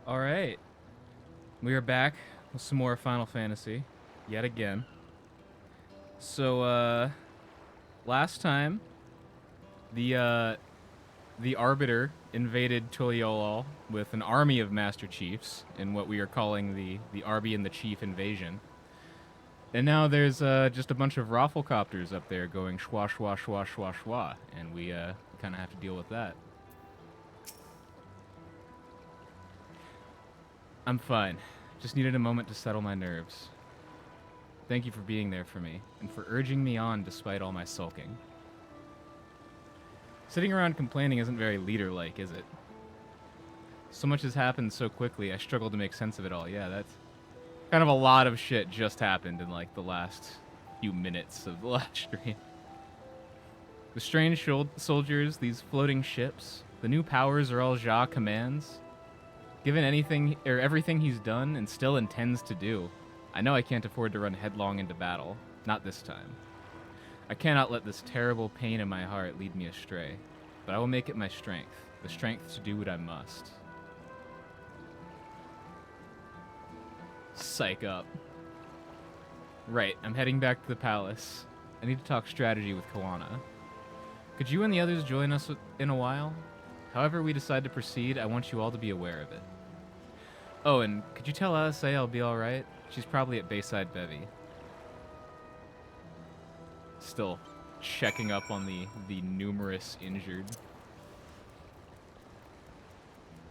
All right, we are back with some more Final Fantasy, yet again. So, last time the Arbiter invaded Tuliolol with an army of Master Chiefs in what we are calling the Arby and the Chief invasion. And now there's just a bunch of Rafflecopters up there going schwa schwa schwa schwa schwa, and we kind of have to deal with that. I'm fine. Just needed a moment to settle my nerves. Thank you for being there for me, and for urging me on despite all my sulking. Sitting around complaining isn't very leader-like, is it? So much has happened so quickly, I struggle to make sense of it all. Yeah, that's kind of a lot of shit just happened in, like, the last few minutes of the last stream. The strange soldiers, these floating ships, the new powers are all Ja commands. Given anything, or everything he's done and still intends to do, I know I can't afford to run headlong into battle. Not this time. I cannot let this terrible pain in my heart lead me astray, but I will make it my strength, the strength to do what I must. Psych up. Right, I'm heading back to the palace. I need to talk strategy with Koana. Could you and the others join us in a while? However we decide to proceed, I want you all to be aware of it. Oh, and could you tell Alisa I'll be alright? She's probably at Bayside Bevy. Still checking up on the numerous injured.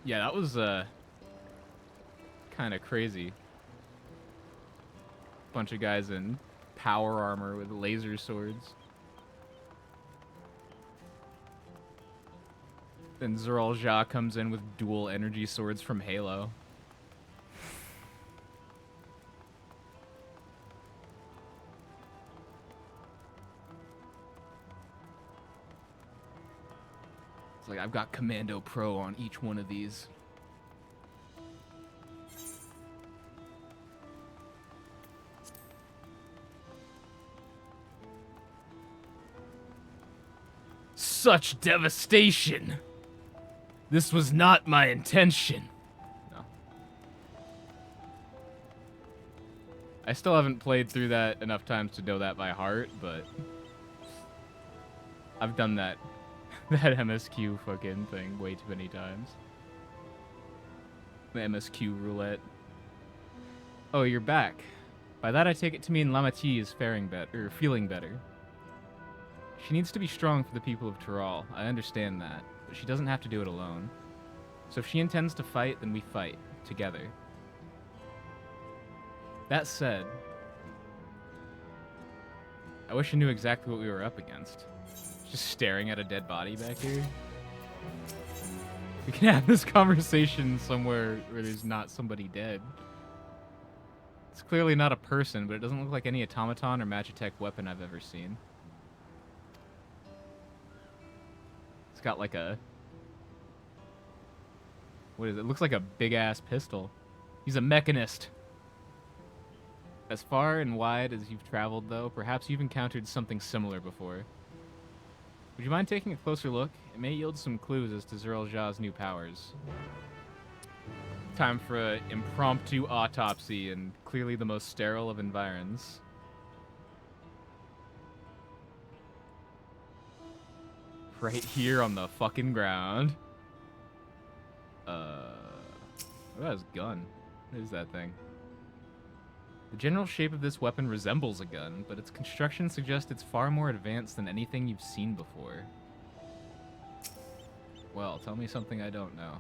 Yeah, that was kind of crazy. Bunch of guys in power armor with laser swords. Then Zeral Ja comes in with dual energy swords from Halo. It's like, I've got Commando Pro on each one of these. Such devastation! This was not my intention. No. I still haven't played through that enough times to know that by heart, but I've done that MSQ fucking thing way too many times. The MSQ roulette. Oh, you're back. By that I take it to mean Lamati is faring better, feeling better. She needs to be strong for the people of Tural. I understand that, but she doesn't have to do it alone. So if she intends to fight, then we fight together. That said, I wish I knew exactly what we were up against. Just staring at a dead body back here. We can have this conversation somewhere where there's not somebody dead. It's clearly not a person, but it doesn't look like any automaton or Magitech weapon I've ever seen. It's got like a... What is it? It looks like a big-ass pistol. He's a mechanist. As far and wide as you've traveled, though, perhaps you've encountered something similar before. Would you mind taking a closer look? It may yield some clues as to Zeral Ja's new powers. Time for an impromptu autopsy in clearly the most sterile of environs. Right here on the fucking ground. What about his gun? What is that thing? The general shape of this weapon resembles a gun, but its construction suggests it's far more advanced than anything you've seen before. Well, tell me something I don't know.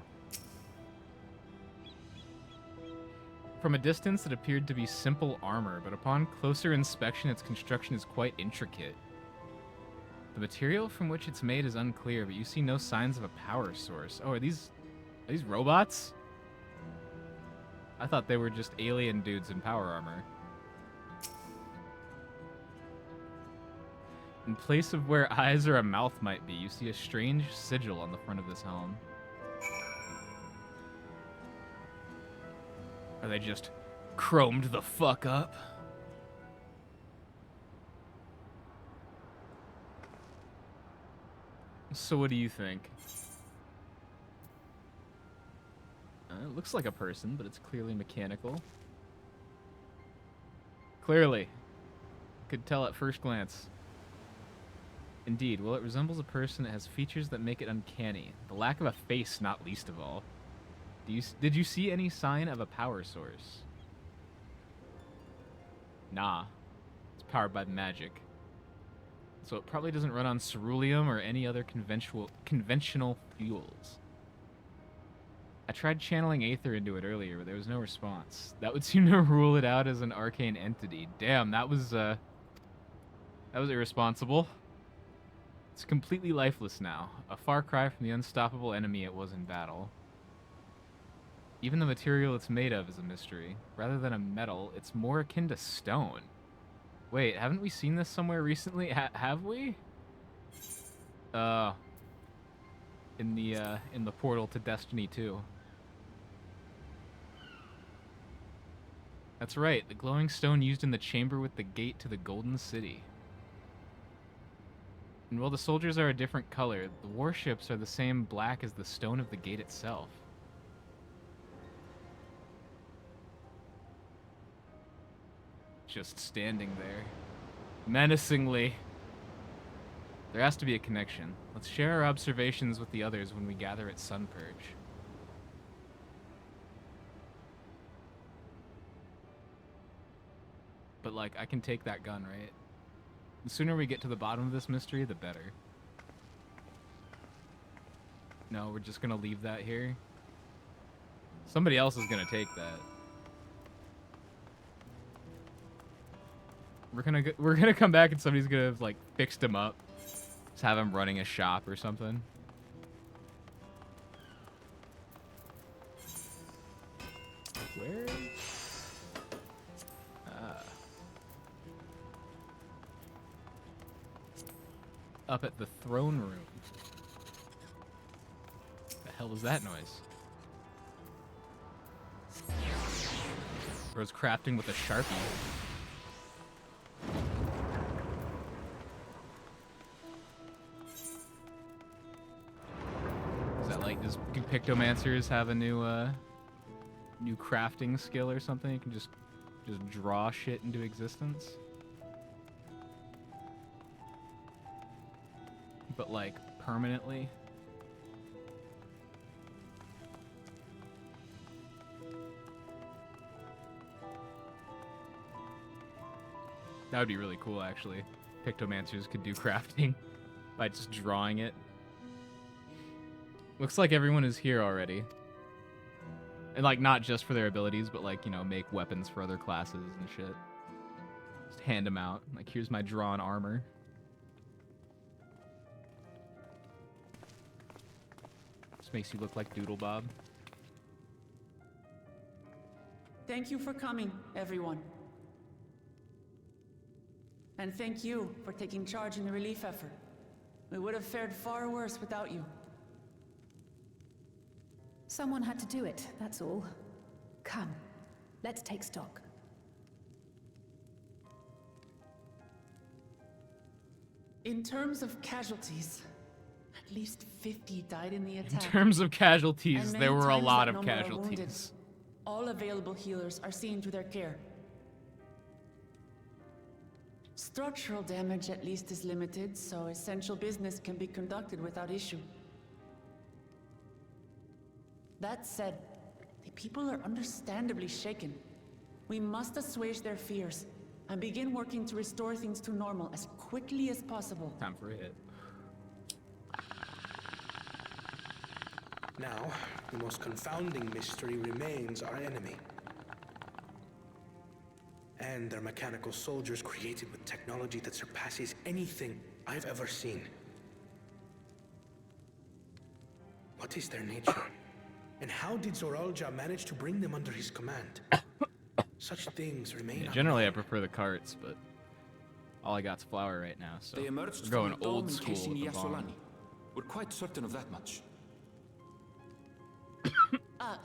From a distance, it appeared to be simple armor, but upon closer inspection, its construction is quite intricate. The material from which it's made is unclear, but you see no signs of a power source. Oh, are these robots? I thought they were just alien dudes in power armor. In place of where eyes or a mouth might be, you see a strange sigil on the front of this helm. Are they just chromed the fuck up? So what do you think? It looks like a person, but it's clearly mechanical. Clearly. Could tell at first glance. Indeed, while it resembles a person, it has features that make it uncanny. The lack of a face, not least of all. Did you see any sign of a power source? Nah. It's powered by magic. So it probably doesn't run on ceruleum or any other conventional fuels. I tried channeling Aether into it earlier, but there was no response. That would seem to rule it out as an arcane entity. Damn, that was irresponsible. It's completely lifeless now, a far cry from the unstoppable enemy it was in battle. Even the material it's made of is a mystery. Rather than a metal, it's more akin to stone. Wait, haven't we seen this somewhere recently? Have we? In the portal to Destiny 2. That's right, the glowing stone used in the chamber with the gate to the Golden City. And while the soldiers are a different color, the warships are the same black as the stone of the gate itself. Just standing there. Menacingly. There has to be a connection. Let's share our observations with the others when we gather at Sunpurge. But, like, I can take that gun, right? The sooner we get to the bottom of this mystery, the better. No, we're just gonna leave that here. Somebody else is gonna take that. We're gonna come back and somebody's gonna have, like, fixed him up. Just have him running a shop or something. Where? Up at the throne room. The hell was that noise? Bro's crafting with a Sharpie. Is that like, do Pictomancers have a new crafting skill or something? You can just draw shit into existence? But like permanently. That would be really cool, actually. Pictomancers could do crafting by just drawing it. Looks like everyone is here already. And like not just for their abilities, but like, you know, make weapons for other classes and shit. Just hand them out. Like, here's my drawn armor. Makes you look like Doodle Bob. Thank you for coming, everyone. And thank you for taking charge in the relief effort. We would have fared far worse without you. Someone had to do it, that's all. Come, let's take stock. In terms of casualties, at least 50 died in the attack. In terms of casualties, there were a lot of casualties. All available healers are seen to their care. Structural damage at least is limited, so essential business can be conducted without issue. That said, the people are understandably shaken. We must assuage their fears and begin working to restore things to normal as quickly as possible. Time for a hit. Now, the most confounding mystery remains our enemy. And their mechanical soldiers created with technology that surpasses anything I've ever seen. What is their nature? And how did Zoralja manage to bring them under his command? Such things remain unknown. Generally, I prefer the carts, but all I got's flour right now, so They emerged we're going from the dome old school encasing with the bomb. Yasolani. We're quite certain of that much.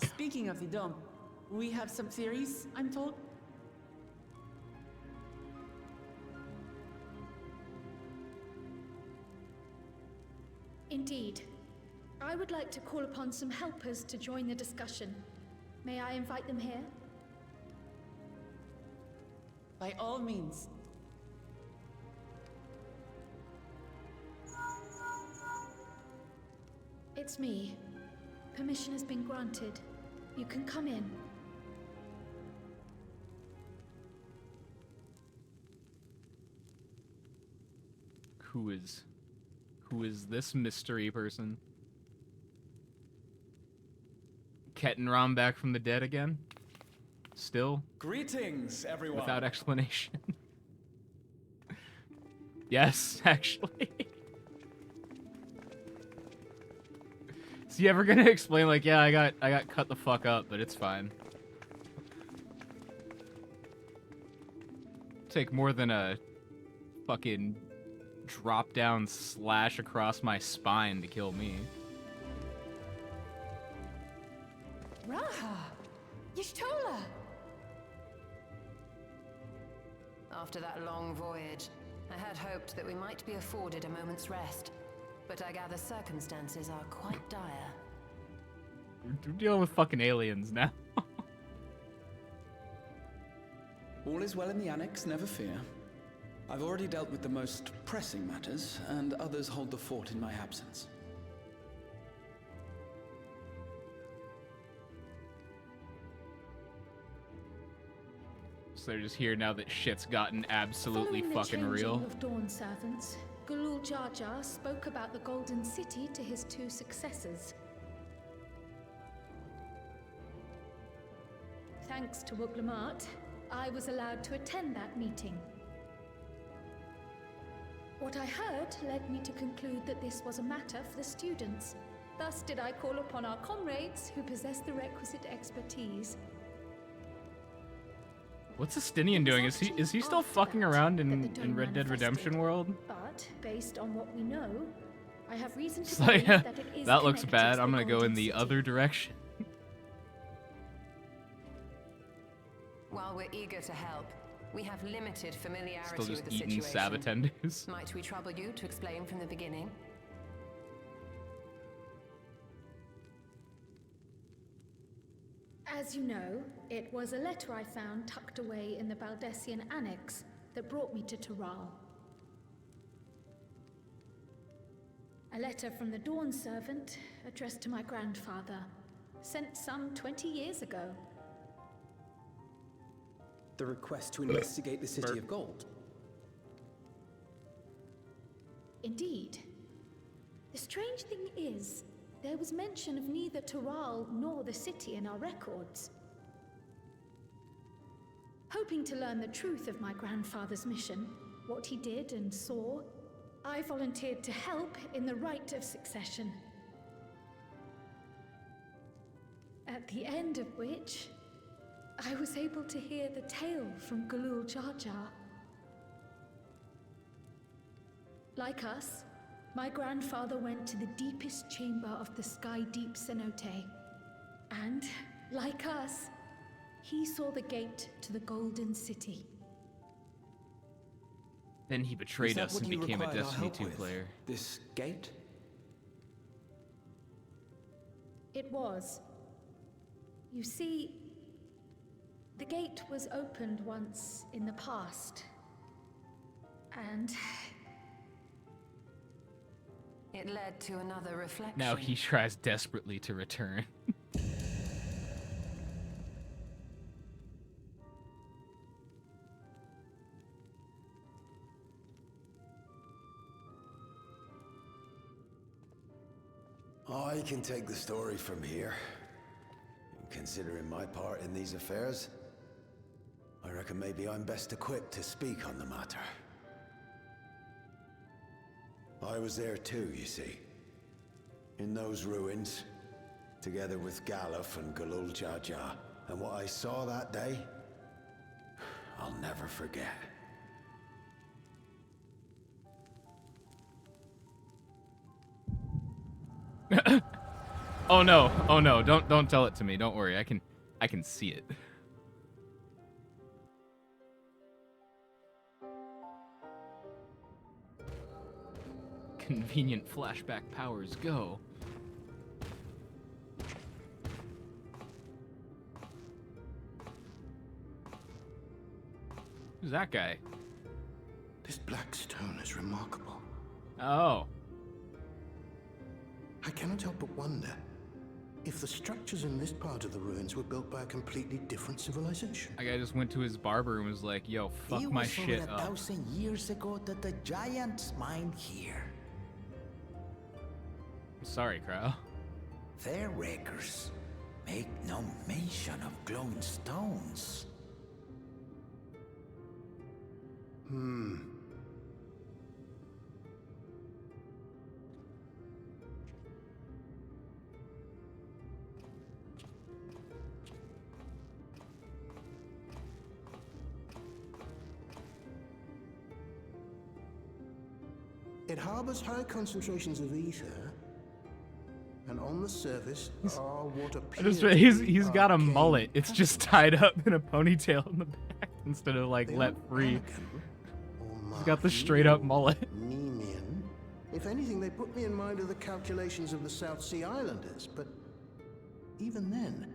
Speaking of the dome, we have some theories, I'm told. Indeed. I would like to call upon some helpers to join the discussion. May I invite them here? By all means. It's me. Permission has been granted. You can come in. Who is this mystery person? Kettenram back from the dead again? Still? Greetings, everyone. Without explanation. Yes, actually. Is he ever gonna explain like, yeah, I got cut the fuck up, but it's fine. Take more than a fucking drop down slash across my spine to kill me. Raha! Y'shtola! After that long voyage, I had hoped that we might be afforded a moment's rest. But I gather circumstances are quite dire. We're dealing with fucking aliens now. All is well in the Annex, never fear. I've already dealt with the most pressing matters, and others hold the fort in my absence. So they're just here now that shit's gotten absolutely Following fucking the real. changing of Dawn servants, Galul Jar Jar spoke about the Golden City to his two successors. Thanks to Wuglamat, I was allowed to attend that meeting. What I heard led me to conclude that this was a matter for the students. Thus did I call upon our comrades who possess the requisite expertise. What's Estinian doing? Is he still fucking around in Red Dead Redemption world? But based on what we know, I have reason to It's believe like, that it is that looks connected bad. to I'm the gonna go in Golden the City. other direction. While we're eager to help, we have limited familiarity Still just with the eating situation. Sabatenders. Might we trouble you to explain from the beginning? As you know, it was a letter I found tucked away in the Baldessian Annex that brought me to Taral. A letter from the Dawn servant addressed to my grandfather, sent some 20 years ago. The request to investigate the City of Gold. Indeed. The strange thing is, there was mention of neither Taral nor the city in our records. Hoping to learn the truth of my grandfather's mission, what he did and saw, I volunteered to help in the rite of succession. At the end of which, I was able to hear the tale from Galul Jar Jar. Like us, my grandfather went to the deepest chamber of the Sky Deep Cenote. And, like us, he saw the gate to the Golden City. Then he betrayed us and became a Destiny 2 player. This gate? It was. You see, the gate was opened once in the past. And It led to another reflection. Now he tries desperately to return. I can take the story from here. Considering my part in these affairs, I reckon maybe I'm best equipped to speak on the matter. I was there too, you see. In those ruins, together with Galuf and Galul Jar Jar. And what I saw that day, I'll never forget. Oh no, don't tell it to me. Don't worry, I can see it. Convenient flashback powers go. Who's that guy? This black stone is remarkable. Oh. I cannot help but wonder if the structures in this part of the ruins were built by a completely different civilization. That guy just went to his barber and was like, yo, fuck It my was shit over up. 1,000 years ago that the giants mined here. Sorry, Crow. Their records make no mention of glowing stones. It harbors high concentrations of ether, and on the surface are what appear He's got a mullet. It's just tied up in a ponytail in the back instead of like let free. He's got the straight up mullet. Nemean. If anything, they put me in mind of the calculations of the South Sea Islanders, but even then.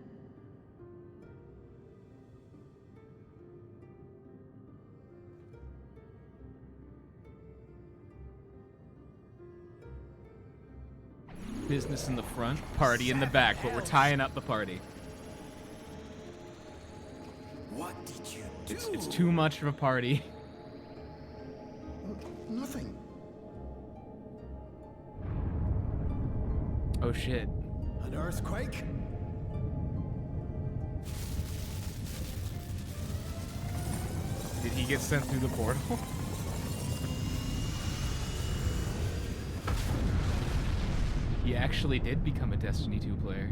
Business in the front, party in the back, but we're tying up the party. What did you do? It's too much of a party. Nothing. Oh shit. An earthquake? Did he get sent through the portal? He actually did become a Destiny 2 player.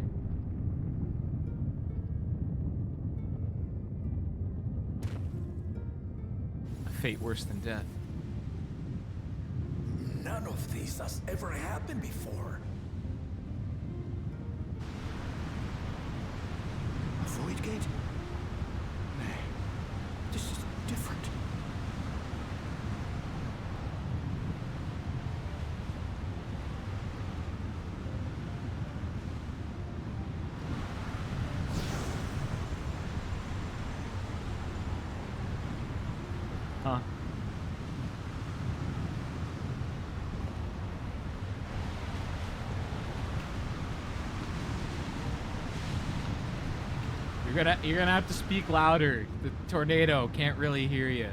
A fate worse than death. None of this has ever happened before. A void gate? Nay, this is different. Huh. You're gonna have to speak louder. The tornado can't really hear you.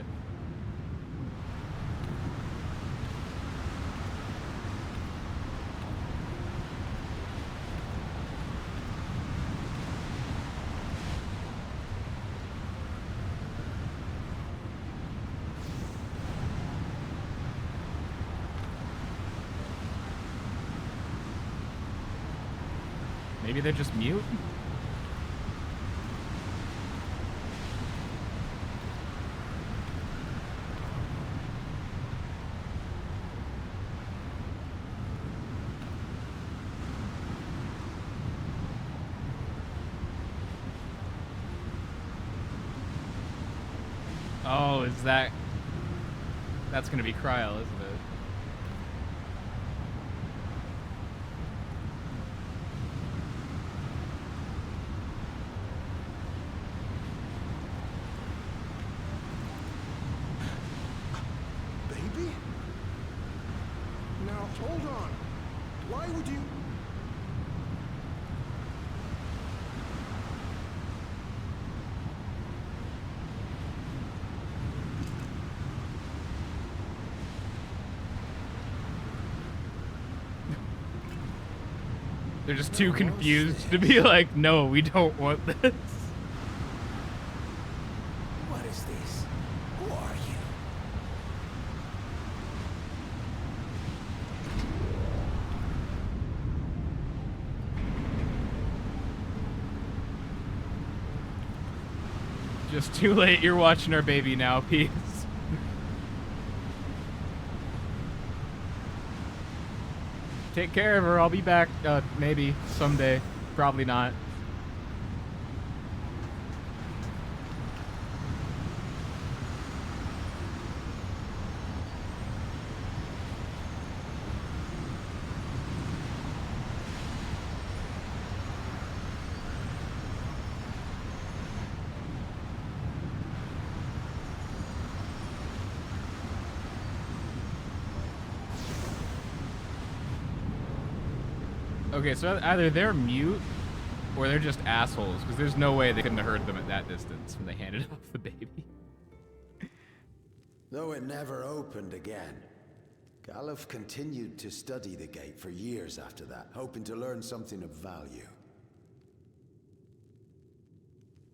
Maybe they're just mute? Oh, is that... That's gonna be Cryo, isn't it? Baby? Now, hold on. Why would you... They're just too confused to be like, no, we don't want this. What is this? Who are you? Just too late, you're watching our baby now, peace. Take care of her, I'll be back, maybe, someday. Probably not. Okay, so either they're mute or they're just assholes, because there's no way they couldn't have heard them at that distance when they handed off the baby. Though it never opened again, Galuf continued to study the gate for years after that, hoping to learn something of value.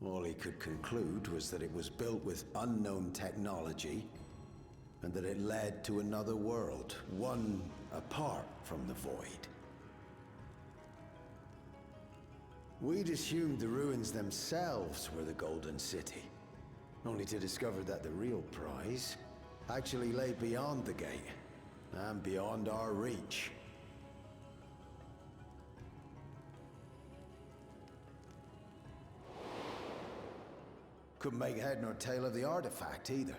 All he could conclude was that it was built with unknown technology, and that it led to another world, one apart from the Void. We'd assumed the ruins themselves were the Golden City, only to discover that the real prize actually lay beyond the gate, and beyond our reach. Couldn't make head nor tail of the artifact either.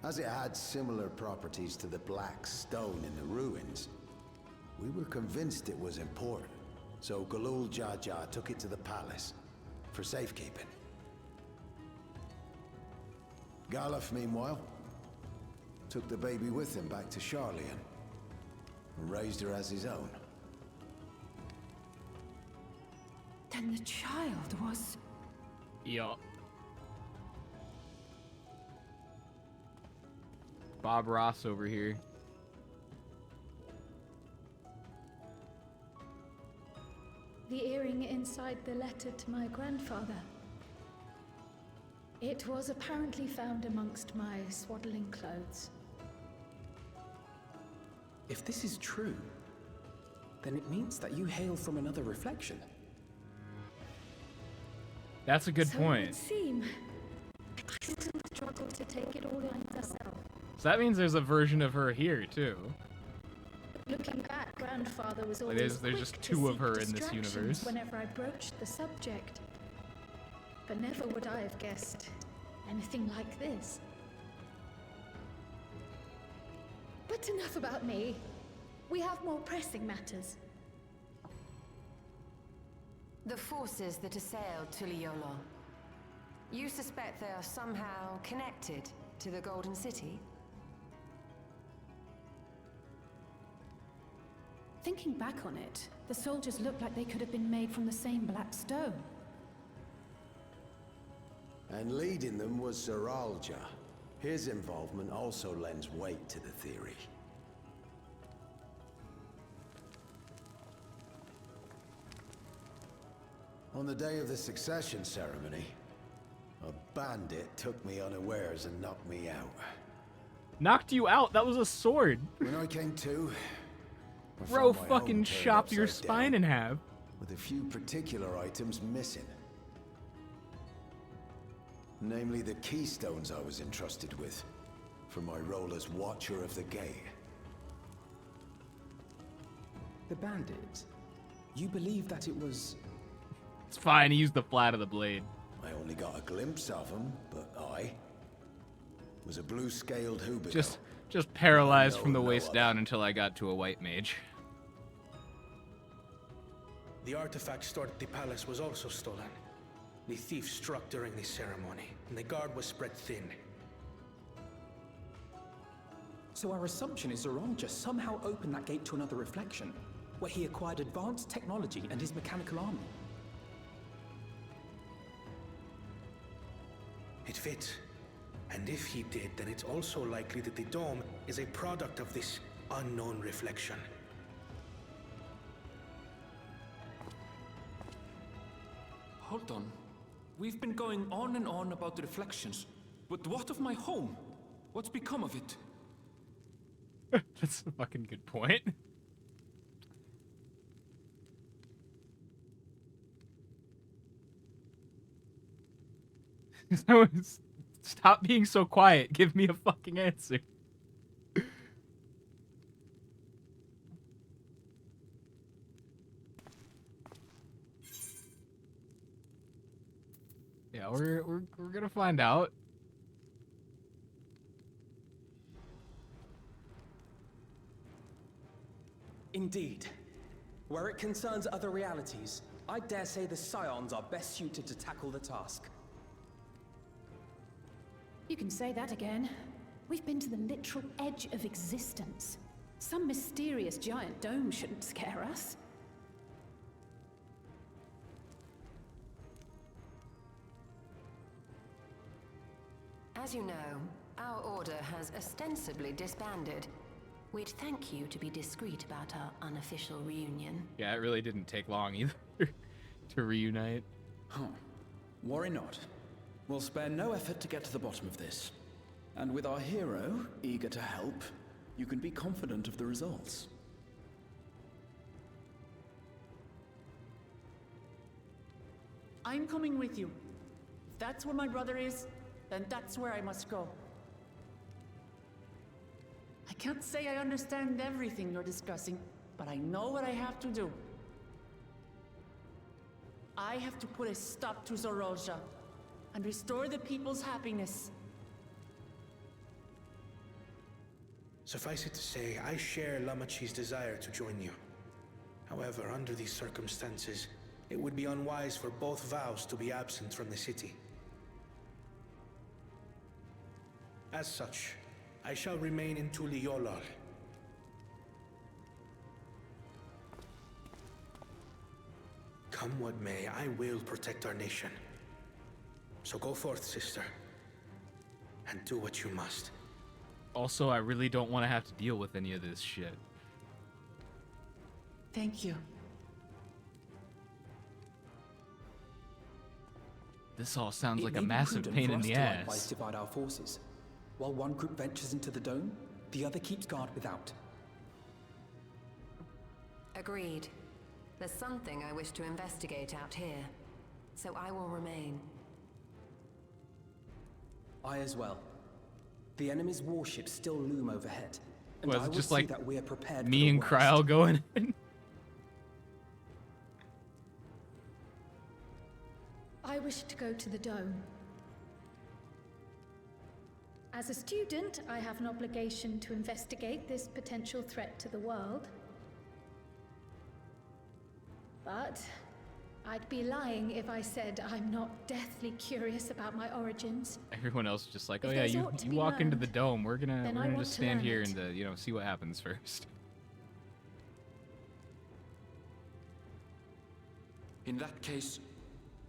As it had similar properties to the black stone in the ruins, we were convinced it was important, so Galul Jaja took it to the palace for safekeeping. Galuf, meanwhile, took the baby with him back to Sharlayan and raised her as his own. Then the child was... Yeah. Bob Ross over here. The earring inside the letter to my grandfather. It was apparently found amongst my swaddling clothes. If this is true, then it means that you hail from another reflection. That's a good So point. it would seem. I shouldn't struggle to take it all on myself. So that means there's a version of her here too. Looking back, grandfather was Like, always there's quick just to two of seek her in this distractions universe. whenever I broached the subject. But never would I have guessed anything like this. But enough about me. We have more pressing matters. The forces that assailed Tuliyola. You suspect they are somehow connected to the Golden City? Thinking back on it, the soldiers looked like they could have been made from the same black stone. And leading them was Zeralja. His involvement also lends weight to the theory. On the day of the succession ceremony, a bandit took me unawares and knocked me out. Knocked you out? That was a sword. When I came to, I Bro found my home fucking turned chopped your upside spine down, in half. with a few particular items missing. Namely the keystones I was entrusted with, for my role as Watcher of the Gate. The bandit. You believe that it was... It's fine, he used the flat of the blade. I only got a glimpse of him, but I was a blue-scaled hoobie. Just paralyzed No, from the no waist other. down until I got to a white mage. The artifact stored at the palace was also stolen. The thief struck during the ceremony, and the guard was spread thin. So our assumption is Zeralja somehow opened that gate to another reflection, where he acquired advanced technology and his mechanical army. It fits. And if he did, then it's also likely that the dome is a product of this unknown reflection. Hold on. We've been going on and on about the reflections. But what of my home? What's become of it? That's a fucking good point. Stop being so quiet. Give me a fucking answer. Yeah, we're gonna find out. Indeed. Where it concerns other realities, I dare say the Scions are best suited to tackle the task. You can say that again. We've been to the literal edge of existence. Some mysterious giant dome shouldn't scare us. As you know, our order has ostensibly disbanded. We'd thank you to be discreet about our unofficial reunion. Yeah, it really didn't take long either to reunite. Huh. Worry not. We'll spare no effort to get to the bottom of this. And with our hero eager to help, you can be confident of the results. I'm coming with you. If that's where my brother is, then that's where I must go. I can't say I understand everything you're discussing, but I know what I have to do. I have to put a stop to Zorolja and restore the people's happiness. Suffice it to say, I share Lamachi's desire to join you. However, under these circumstances, it would be unwise for both vows to be absent from the city. As such, I shall remain in Tuliolal. Come what may, I will protect our nation. So go forth, sister, and do what you must. Also, I really don't want to have to deal with any of this shit. Thank you. This all sounds like It a may be massive prudent pain for in us the to ass. likewise divide our forces. While one group ventures into the dome, the other keeps guard without. Agreed. There's something I wish to investigate out here, so I will remain. I as well. The enemy's warships still loom overhead, and Was I it will just see like that we are prepared for me the and worst. Kryl going in? I wish to go to the dome. As a student, I have an obligation to investigate this potential threat to the world. But I'd be lying if I said I'm not deathly curious about my origins. Everyone else is just like, oh If yeah, there's you aught to you be walk into learned, the dome. We're then I gonna want just to stand learn here it. and see what happens first. In that case,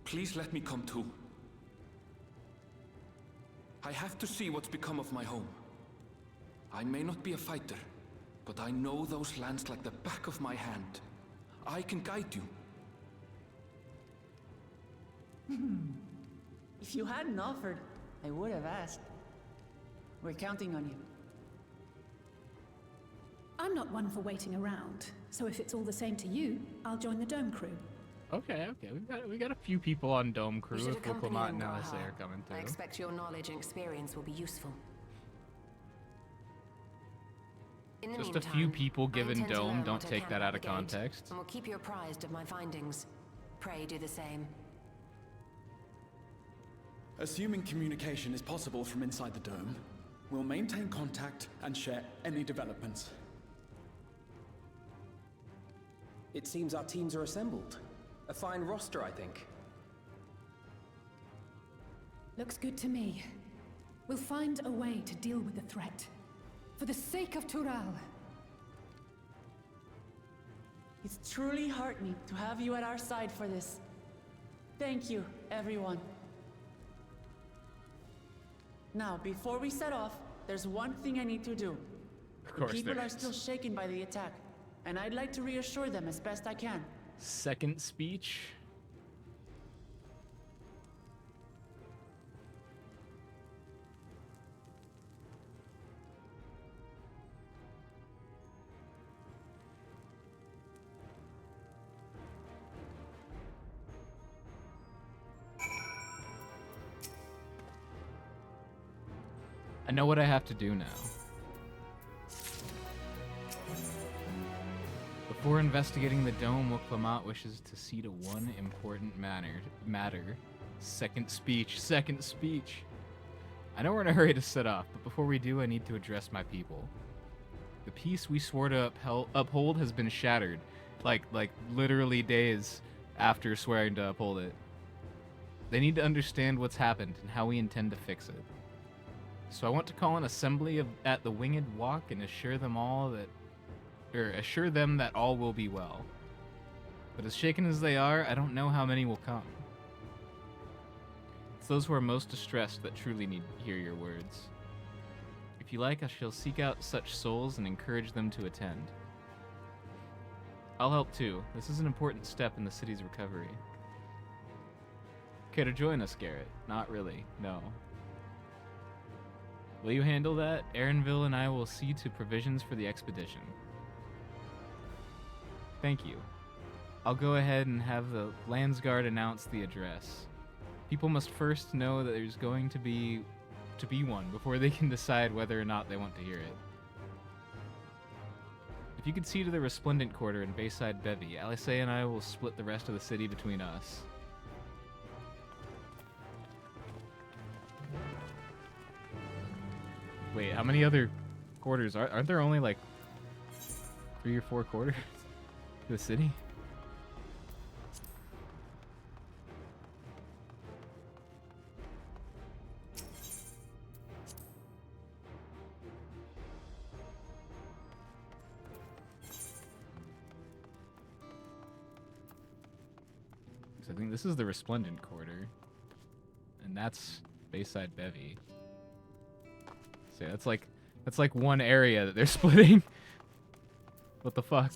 please let me come too. I have to see what's become of my home. I may not be a fighter, but I know those lands like the back of my hand. I can guide you. If you hadn't offered, I would have asked. We're counting on you. I'm not one for waiting around, so if it's all the same to you, I'll join the dome crew. Okay, we got a few people on Dome Crew. You should If accompany Wilclamot me, and LSA Grahar. are coming I too. expect your knowledge and experience will be useful. In the Just a meantime, few people I given intend to Dome. learn Don't what I take can that about out of the gate, context. And will keep you apprised of my findings. Pray do the same. Assuming communication is possible from inside the dome, we'll maintain contact and share any developments. It seems our teams are assembled. A fine roster, I think. Looks good to me. We'll find a way to deal with the threat. For the sake of Tural. It's truly heartening to have you at our side for this. Thank you, everyone. Now, before we set off, there's one thing I need to do. Of course People there are is. still shaken by the attack, and I'd like to reassure them as best I can. Second speech. I know what I have to do now. Before investigating the dome, Wilclamot wishes to see to one important matter. Second speech. I know we're in a hurry to set off, but before we do, I need to address my people. The peace we swore to uphold has been shattered, like literally days after swearing to uphold it. They need to understand what's happened and how we intend to fix it. So I want to call an assembly at the Winged Walk and assure them that all will be well. But as shaken as they are, I don't know how many will come. It's those who are most distressed that truly need to hear your words. If you like, I shall seek out such souls and encourage them to attend. I'll help too. This is an important step in the city's recovery. Care to join us, Garrett? Not really, no. Will you handle that? Aaronville and I will see to provisions for the expedition. Thank you. I'll go ahead and have the Landsguard announce the address. People must first know that there's going to be one before they can decide whether or not they want to hear it. If you could see to the Resplendent Quarter in Bayside Bevy, Alice and I will split the rest of the city between us. Wait, how many other quarters? Aren't there only like 3 or 4 quarters to the city? So I think this is the Resplendent Quarter, and that's Bayside Bevy. So that's like one area that they're splitting. What the fuck?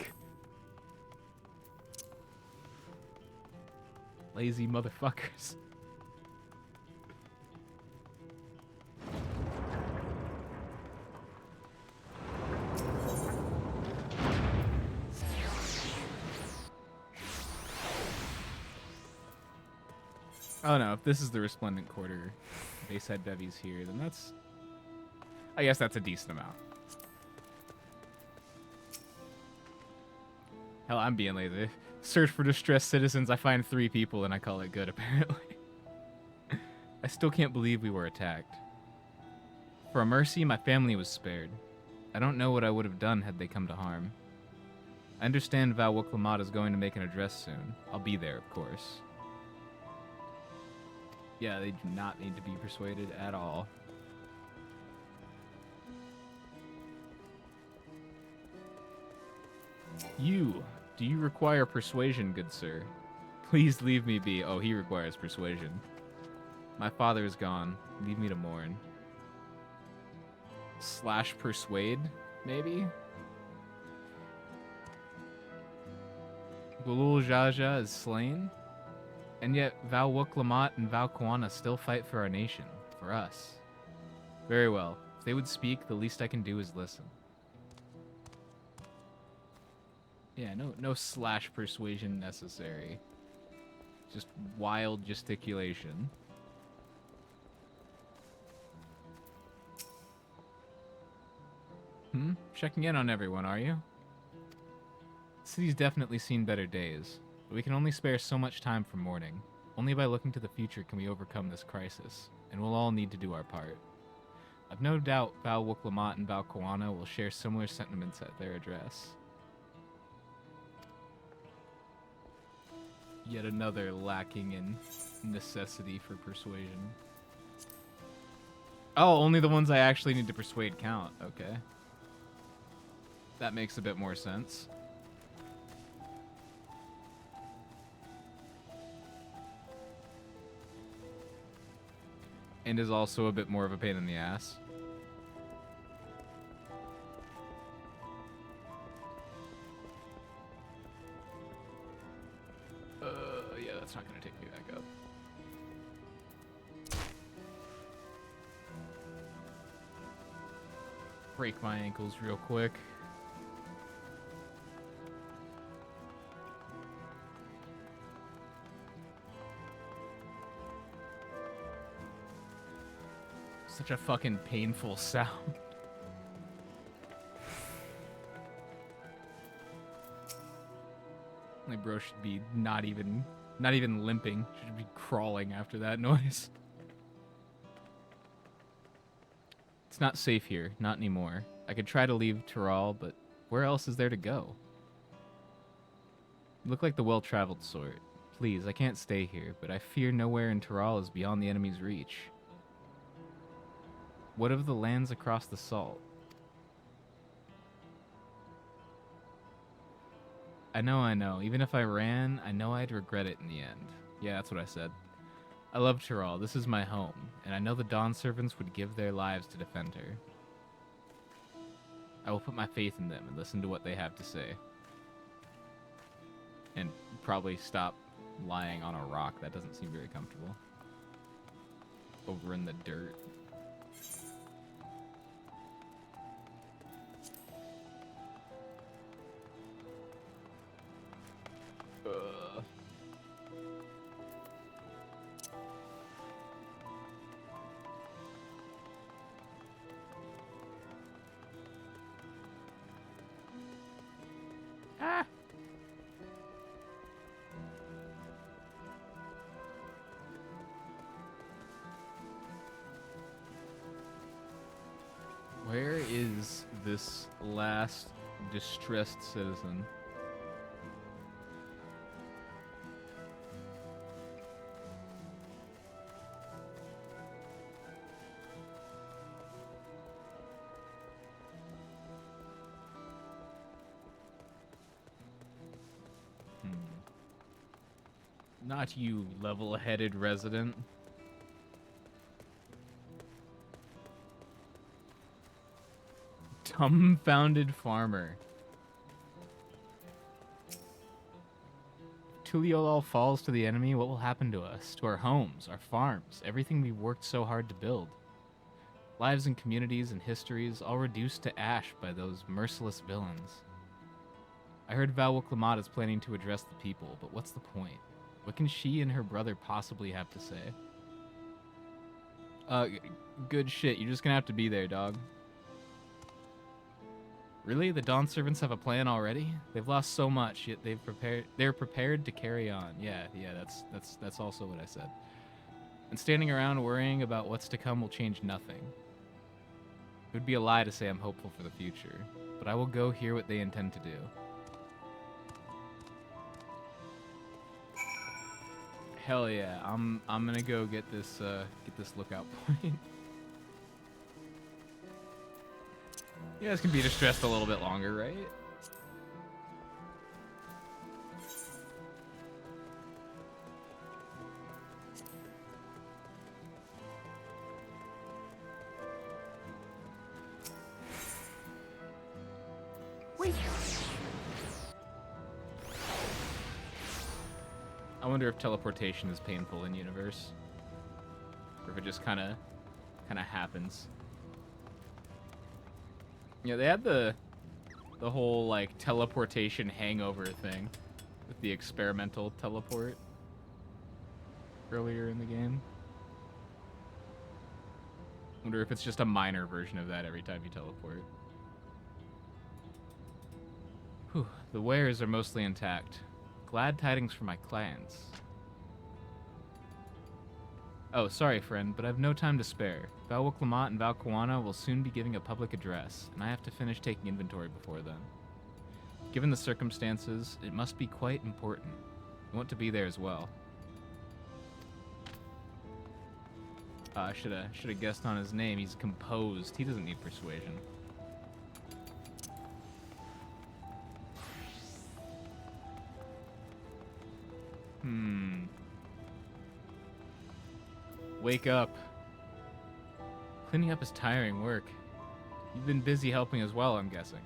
Lazy motherfuckers. Oh no, if this is the Resplendent Quarter, Bayside Bevy's here, then I guess that's a decent amount. Hell, I'm being lazy. Search for distressed citizens, I find 3 people and I call it good, apparently. I still can't believe we were attacked. For a mercy, my family was spared. I don't know what I would have done had they come to harm. I understand Val Wuklamad is going to make an address soon. I'll be there, of course. Yeah, they do not need to be persuaded at all. Do you require persuasion, good sir? Please leave me be. Oh, he requires persuasion. My father is gone. Leave me to mourn. / persuade, maybe? Gulul Jaja is slain? And yet Val Wuklamad and Val Kuana still fight for our nation. For us. Very well. If they would speak, the least I can do is listen. Yeah, no / persuasion necessary. Just wild gesticulation. Checking in on everyone, are you? The city's definitely seen better days, but we can only spare so much time from mourning. Only by looking to the future can we overcome this crisis, and we'll all need to do our part. I've no doubt Val Wuklamad and Val Kuana will share similar sentiments at their address. Yet another lacking in necessity for persuasion. Oh, only the ones I actually need to persuade count. Okay. That makes a bit more sense. And is also a bit more of a pain in the ass. Yeah, that's not going to take me back up. Break my ankles real quick. Such a fucking painful sound. My bro should be not even limping. Should be crawling after that noise. It's not safe here, not anymore. I could try to leave Tural, but where else is there to go? You look like the well-traveled sort. Please, I can't stay here, but I fear nowhere in Tural is beyond the enemy's reach. What of the lands across the salt? I know. Even if I ran, I know I'd regret it in the end. Yeah, that's what I said. I love Tyrell. This is my home, and I know the Dawn Servants would give their lives to defend her. I will put my faith in them and listen to what they have to say. And probably stop lying on a rock. That doesn't seem very comfortable. Over in the dirt. Ah! Where is this last distressed citizen? Not you, level-headed resident. Dumbfounded farmer. Tuliolal falls to the enemy. What will happen to us? To our homes, our farms, everything we worked so hard to build. Lives and communities and histories all reduced to ash by those merciless villains. I heard Val Wicklamat is planning to address the people, but what's the point? What can she and her brother possibly have to say? Good shit. You're just gonna have to be there, dog. Really? The Dawn Servants have a plan already? They've lost so much, yet they're prepared to carry on. Yeah, that's also what I said. And standing around worrying about what's to come will change nothing. It would be a lie to say I'm hopeful for the future, but I will go hear what they intend to do. Hell yeah, I'm gonna go get this lookout point. You guys can be distressed a little bit longer, right? I wonder if teleportation is painful in universe, or if it just kind of happens. Yeah, they had the whole like teleportation hangover thing with the experimental teleport earlier in the game. Wonder if it's just a minor version of that every time you teleport. Whew, the wares are mostly intact. Glad tidings for my clients. Oh, sorry, friend, but I've no time to spare. Val Wicklamat and Val Kawana will soon be giving a public address, and I have to finish taking inventory before then. Given the circumstances, it must be quite important. I want to be there as well. I should have guessed on his name. He's composed. He doesn't need persuasion. Wake up. Cleaning up is tiring work. You've been busy helping as well, I'm guessing.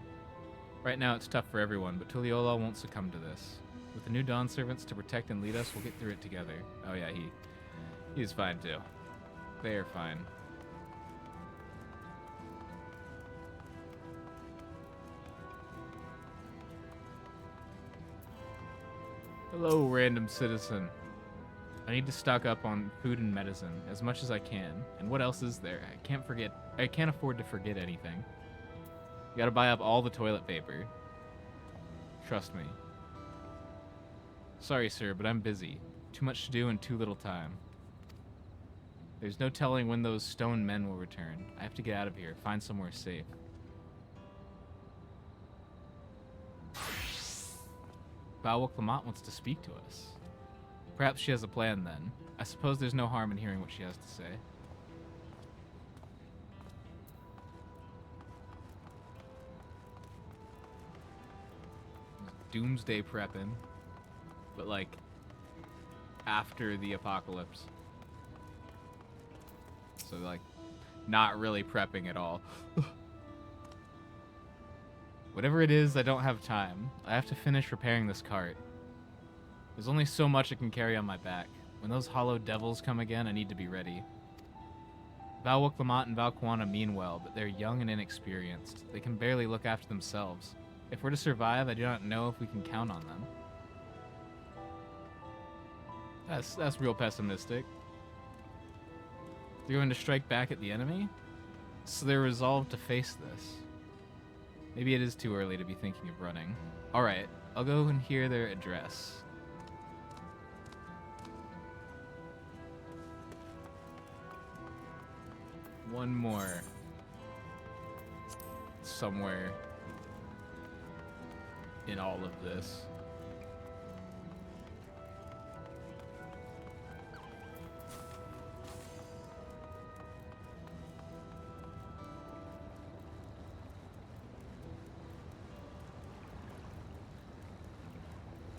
Right now it's tough for everyone, but Tuliolal won't succumb to this. With the new Dawn Servants to protect and lead us, we'll get through it together. Oh yeah, he's fine too. They're fine. Hello, random citizen. I need to stock up on food and medicine as much as I can. And what else is there? I can't afford to forget anything. You gotta buy up all the toilet paper. Trust me. Sorry, sir, but I'm busy. Too much to do and too little time. There's no telling when those stone men will return. I have to get out of here, find somewhere safe. Val Wicklamat wants to speak to us. Perhaps she has a plan then. I suppose there's no harm in hearing what she has to say. doomsday prepping, but like after the apocalypse. So like not really prepping at all. Whatever it is, I don't have time. I have to finish repairing this cart. There's only so much I can carry on my back. When those hollow devils come again, I need to be ready. Val Wuklamot and Val Kuana mean well, but they're young and inexperienced. They can barely look after themselves. If we're to survive, I do not know if we can count on them. That's real pessimistic. They're going to strike back at the enemy? So they're resolved to face this. Maybe it is too early to be thinking of running. Alright, I'll go and hear their address. One more. Somewhere in all of this.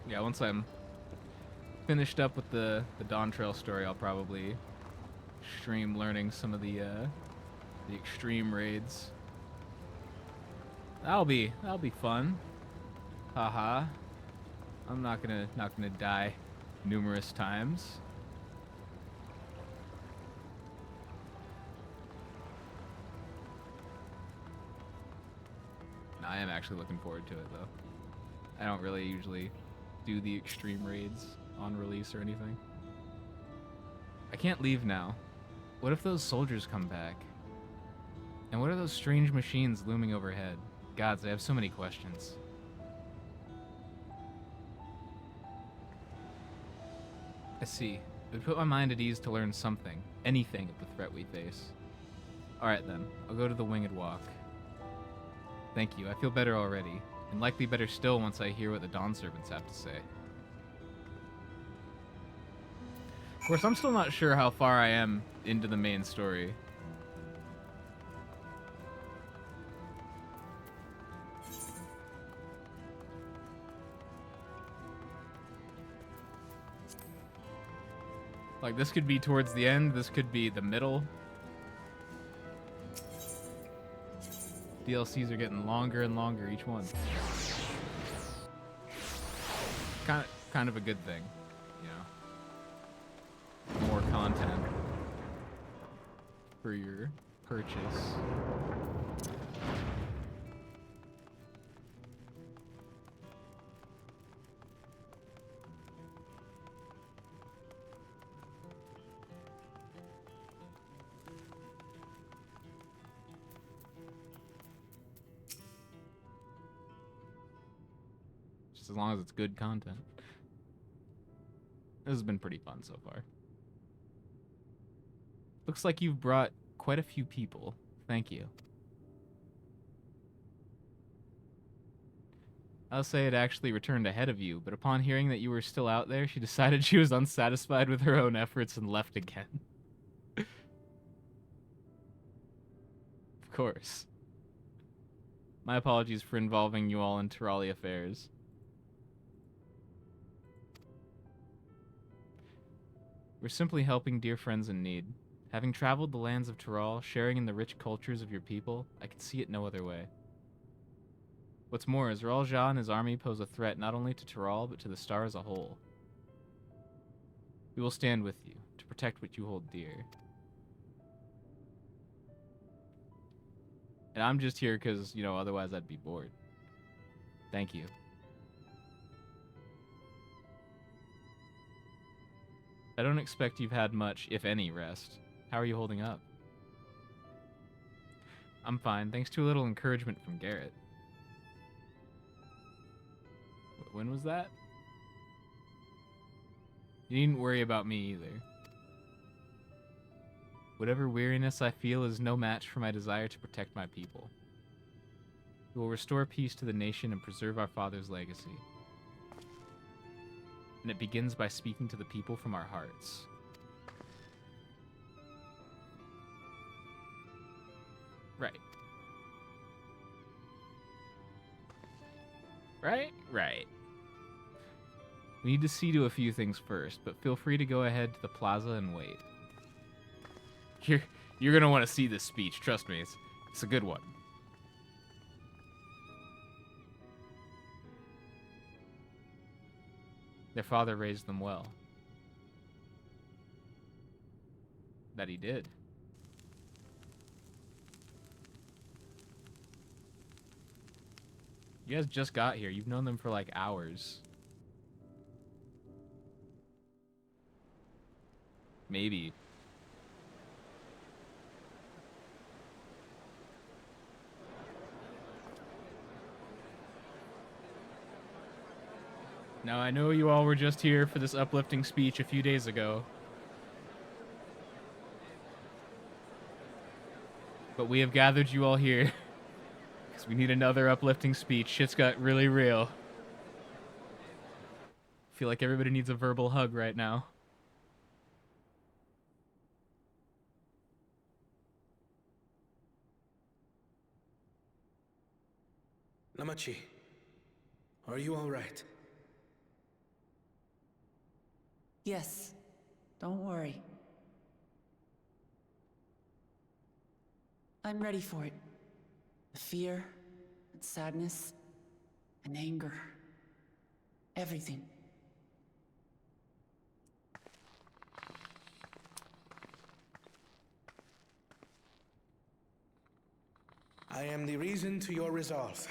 Yeah, once I'm finished up with the Dawn Trail story, I'll probably stream learning some of the extreme raids. That'll be fun. Haha. I'm not gonna die numerous times. I am actually looking forward to it though. I don't really usually do the extreme raids on release or anything. I can't leave now. What if those soldiers come back? And what are those strange machines looming overhead? Gods, I have so many questions. I see. It would put my mind at ease to learn something, anything of the threat we face. Alright then, I'll go to the Winged Walk. Thank you, I feel better already, and likely better still once I hear what the Dawn Servants have to say. Of course, I'm still not sure how far I am into the main story. Like, this could be towards the end, this could be the middle. DLCs are getting longer and longer, each one. Kind of a good thing, you know. More content for your purchase. As long as it's good content. This has been pretty fun so far. Looks like you've brought quite a few people. Thank you. I'll say it actually returned ahead of you, but upon hearing that you were still out there, she decided she was unsatisfied with her own efforts and left again. Of course. My apologies for involving you all in Terali affairs. We're simply helping dear friends in need. Having traveled the lands of Tiral, sharing in the rich cultures of your people, I could see it no other way. What's more, Azrael Jah and his army pose a threat not only to Tiral, but to the star as a whole. We will stand with you, to protect what you hold dear. And I'm just here because, you know, otherwise I'd be bored. Thank you. I don't expect you've had much, if any, rest. How are you holding up? I'm fine, thanks to a little encouragement from Garrett. When was that? You needn't worry about me either. Whatever weariness I feel is no match for my desire to protect my people. We will restore peace to the nation and preserve our father's legacy. And it begins by speaking to the people from our hearts. Right. Right? Right. We need to see to a few things first, but feel free to go ahead to the plaza and wait. You're gonna want to see this speech, trust me. It's a good one. Their father raised them well. That he did. You guys just got here. You've known them for like hours. Maybe. Now, I know you all were just here for this uplifting speech a few days ago. But we have gathered you all here because we need another uplifting speech. Shit's got really real. I feel like everybody needs a verbal hug right now. Lamachi, are you all right? Yes, don't worry. I'm ready for it. The fear, and sadness, and anger. Everything. I am the reason to your resolve.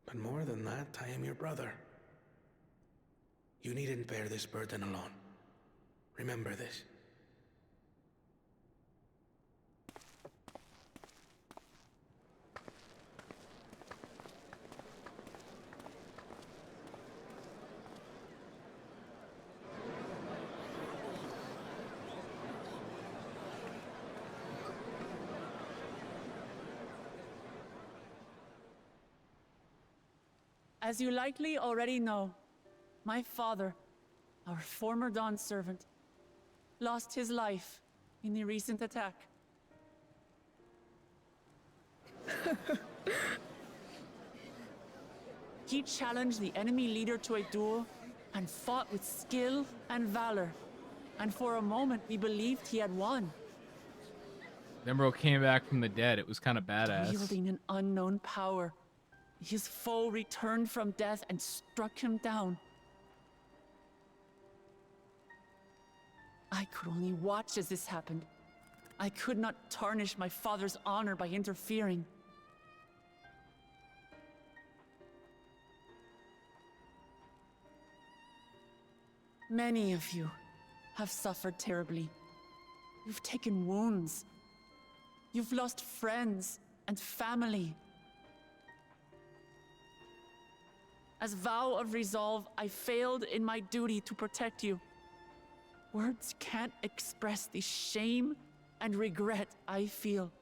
But more than that, I am your brother. You needn't bear this burden alone. Remember this. As you likely already know, my father, our former Dawn servant, lost his life in the recent attack. He challenged the enemy leader to a duel and fought with skill and valor. And for a moment, we believed he had won. Then bro came back from the dead. It was kind of badass. Wielding an unknown power, his foe returned from death and struck him down. I could only watch as this happened. I could not tarnish my father's honor by interfering. Many of you have suffered terribly. You've taken wounds. You've lost friends and family. As vow of resolve, I failed in my duty to protect you. Words can't express the shame and regret I feel.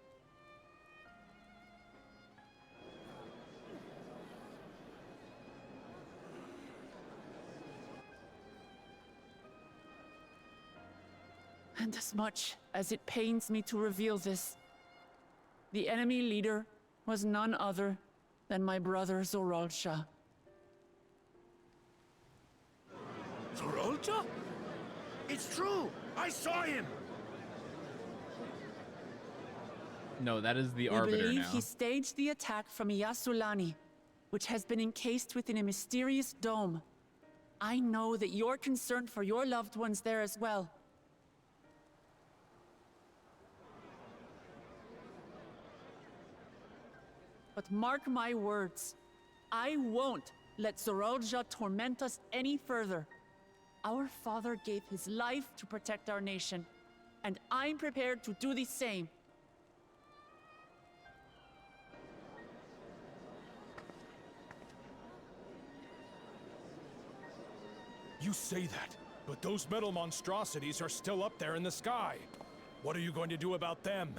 And as much as it pains me to reveal this, the enemy leader was none other than my brother Zoralsha. Zorolja? It's true! I saw him! No, that is the We Arbiter believe now. he staged the attack from Yasulani, which has been encased within a mysterious dome. I know that you're concerned for your loved ones there as well. But mark my words, I won't let Zoralja torment us any further. Our father gave his life to protect our nation, and I'm prepared to do the same. You say that, but those metal monstrosities are still up there in the sky. What are you going to do about them?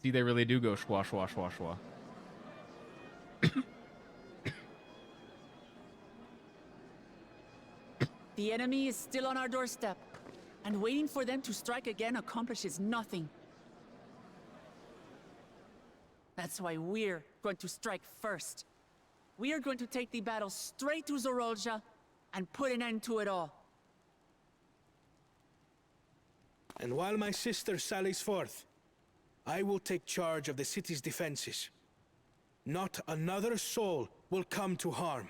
See, they really do go schwa, schwa, schwa, schwa. The enemy is still on our doorstep. And waiting for them to strike again accomplishes nothing. That's why we're going to strike first. We are going to take the battle straight to Zorolja and put an end to it all. And while my sister sallies forth, I will take charge of the city's defenses. Not another soul will come to harm.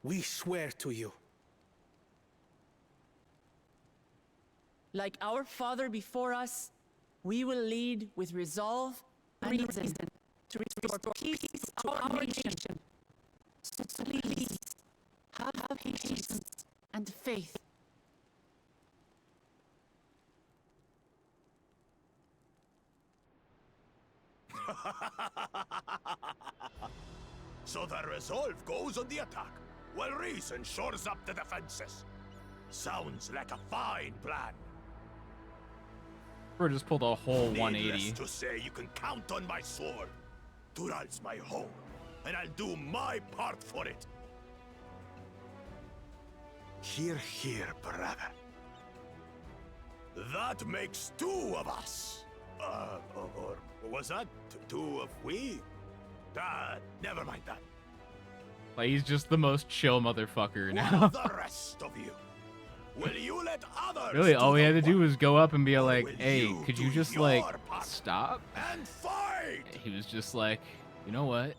We swear to you. Like our father before us, we will lead with resolve and reason to restore peace to our nation. So please, have patience and faith. So the resolve goes on the attack, while reason shores up the defenses. Sounds like a fine plan. Bro just pulled a whole Needless 180. to say, you can count on my sword. Tural's my home, and I'll do my part for it. Hear, hear, brother. That makes two of us. Or was that two of we? Never mind that. Like, he's just the most chill motherfucker What now. of the rest of you? Will you let others Really, all do he the had to do work? was go up and be like, Will hey, you could you do just, your like, part stop? and fight? He was just like, you know what?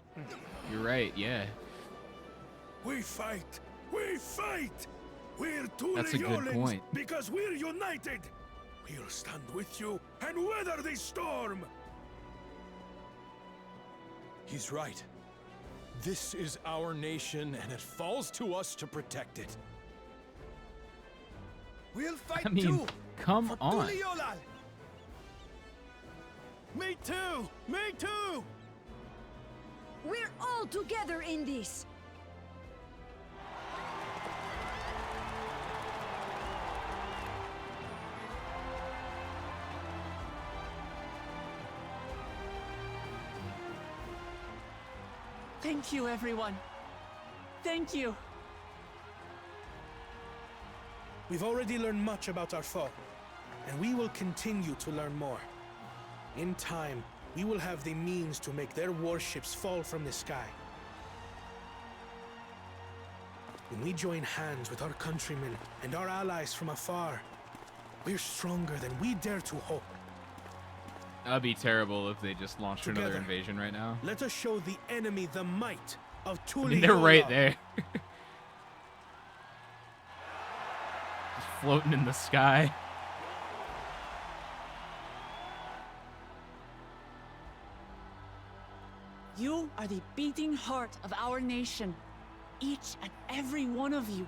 You're right, yeah. We fight! We fight! We're two That's a good Leolins point. because we're united! We'll stand with you and weather the storm! He's right. This is our nation, and it falls to us to protect it. We'll fight I mean, too! come on. Tuliolal! Me too! Me too! We're all together in this. Thank you, everyone. Thank you. We've already learned much about our foe, and we will continue to learn more. In time, we will have the means to make their warships fall from the sky. When we join hands with our countrymen and our allies from afar, we're stronger than we dare to hope. That'd be terrible if they just launched another Together, invasion right now. Let us show the enemy the might of I Tuliola. mean, they're right there. Just floating in the sky. You are the beating heart of our nation. Each and every one of you.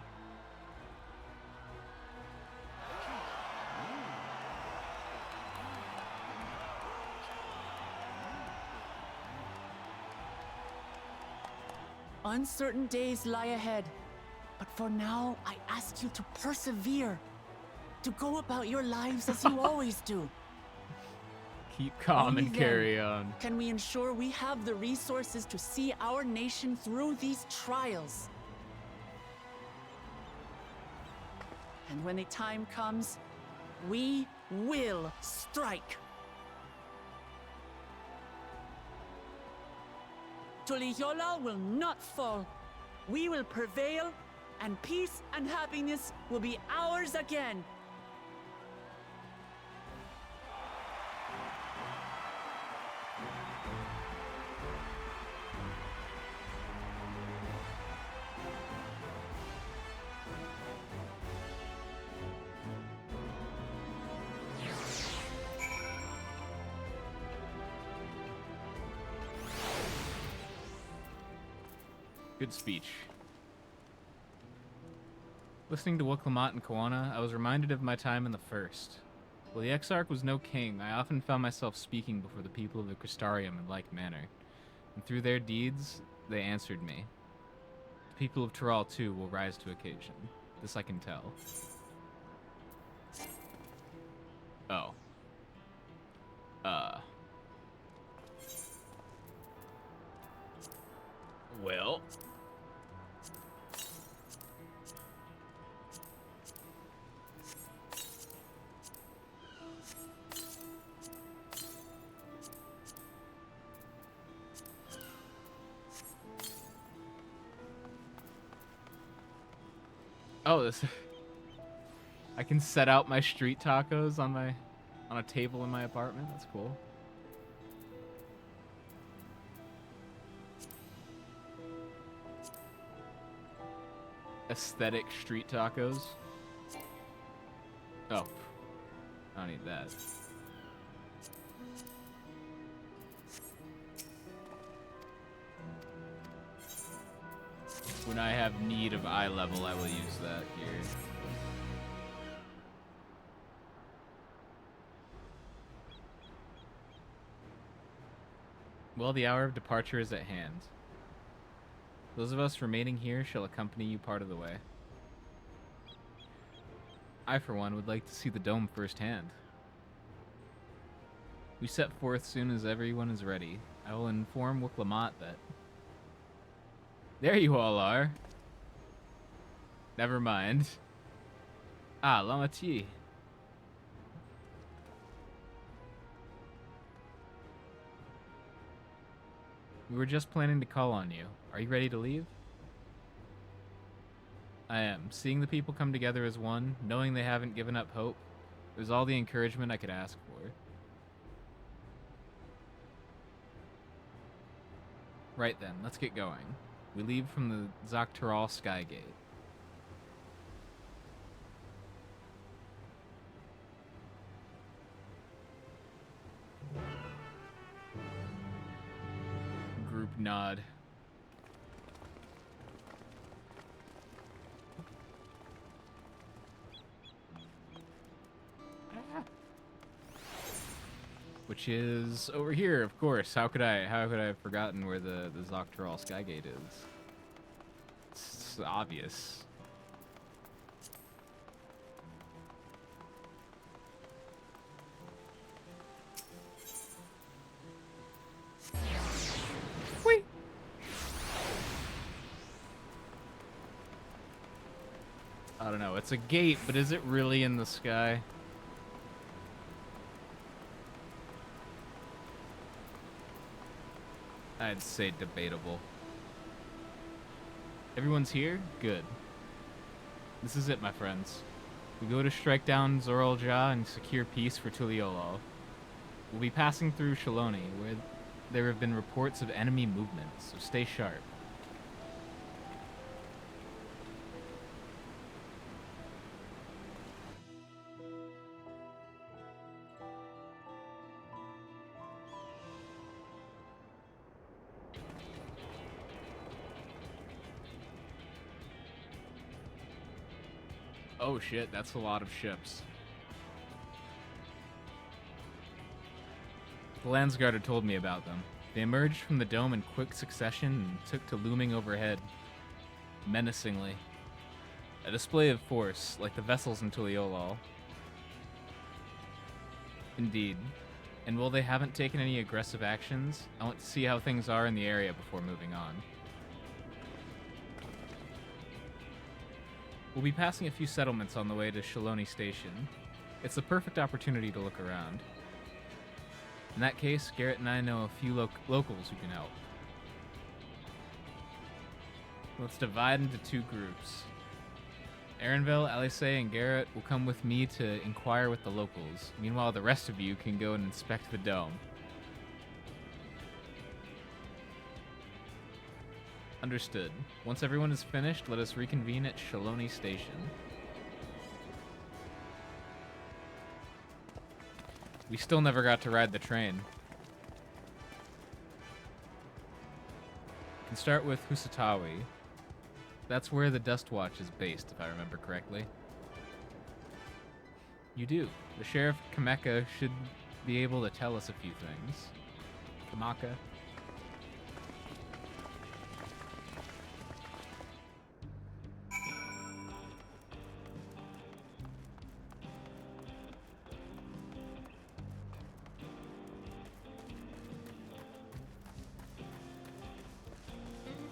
Uncertain days lie ahead, but for now, I ask you to persevere, to go about your lives as you always do. Keep calm Only and then carry on. Can we ensure we have the resources to see our nation through these trials? And when the time comes, we will strike. Tuliyola will not fall. We will prevail, and peace and happiness will be ours again. Good speech. Listening to Wuklamot and Koana, I was reminded of my time in the First. While the Exarch was no king, I often found myself speaking before the people of the Crystarium in like manner. And through their deeds, they answered me. The people of Tural, too, will rise to occasion. This I can tell. Oh. Well. Oh, this. I can set out my street tacos on a table in my apartment. That's cool. Aesthetic street tacos. Oh, I don't need that. When I have need of eye level, I will use that here. Well, the hour of departure is at hand. Those of us remaining here shall accompany you part of the way. I, for one, would like to see the dome firsthand. We set forth soon as everyone is ready. I will inform Wiklamat that... There you all are. Never mind. Ah, Lamati. We were just planning to call on you. Are you ready to leave? I am. Seeing the people come together as one, knowing they haven't given up hope, it was all the encouragement I could ask for. Right then, let's get going. We leave from the Zaktaral Skygate. Group nod. Which is over here, of course. How could I have forgotten where the Zaktaral Skygate is? It's obvious. Whee! I don't know. It's a gate, but is it really in the sky? I'd say debatable. Everyone's here? Good. This is it, my friends. We go to strike down Zoralja and secure peace for Tuliolal. We'll be passing through Shaloni, where there have been reports of enemy movement, so stay sharp. Oh shit, that's a lot of ships. The Landsguard had told me about them. They emerged from the dome in quick succession and took to looming overhead, menacingly. A display of force, like the vessels in Tuliolal. Indeed. And while they haven't taken any aggressive actions, I want to see how things are in the area before moving on. We'll be passing a few settlements on the way to Shaloni Station. It's the perfect opportunity to look around. In that case, Garrett and I know a few locals who can help. Let's divide into two groups. Aaronville, Alice, and Garrett will come with me to inquire with the locals. Meanwhile, the rest of you can go and inspect the dome. Understood. Once everyone is finished, let us reconvene at Shaloni Station. We still never got to ride the train. We can start with Husatawi. That's where the Dust Watch is based, if I remember correctly. You do. The Sheriff Kameka should be able to tell us a few things. Kamaka.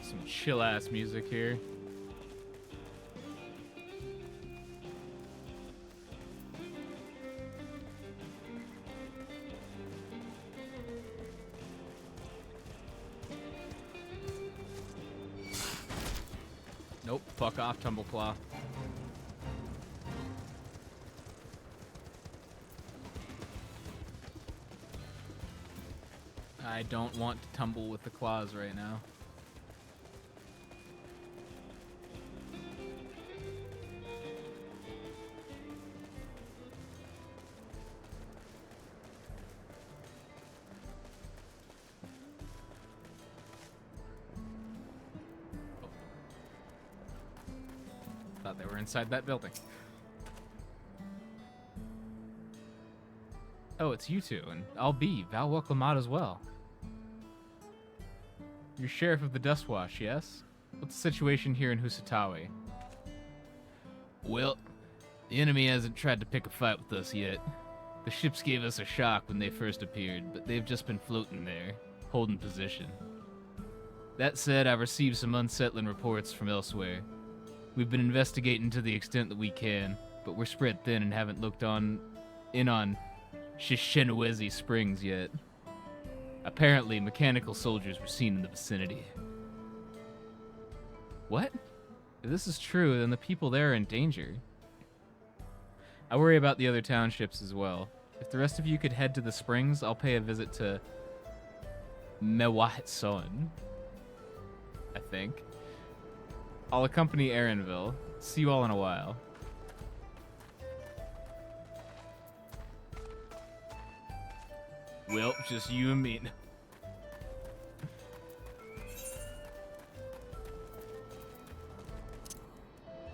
Some chill-ass music here. Nope, fuck off, Tumbleclaw. I don't want to tumble with the claws right now. Thought they were inside that building. Oh, it's you two, and I'll be Val Welclamad as well. You're Sheriff of the Dustwash, yes? What's the situation here in Husatawi? Well, the enemy hasn't tried to pick a fight with us yet. The ships gave us a shock when they first appeared, but they've just been floating there, holding position. That said, I've received some unsettling reports from elsewhere. We've been investigating to the extent that we can, but we're spread thin and haven't looked in on Shishinawezi Springs yet. Apparently, mechanical soldiers were seen in the vicinity. What? If this is true, then the people there are in danger. I worry about the other townships as well. If the rest of you could head to the springs, I'll pay a visit to Mewahitson, I think. I'll accompany Aaronville. See you all in a while. Well, just you and me.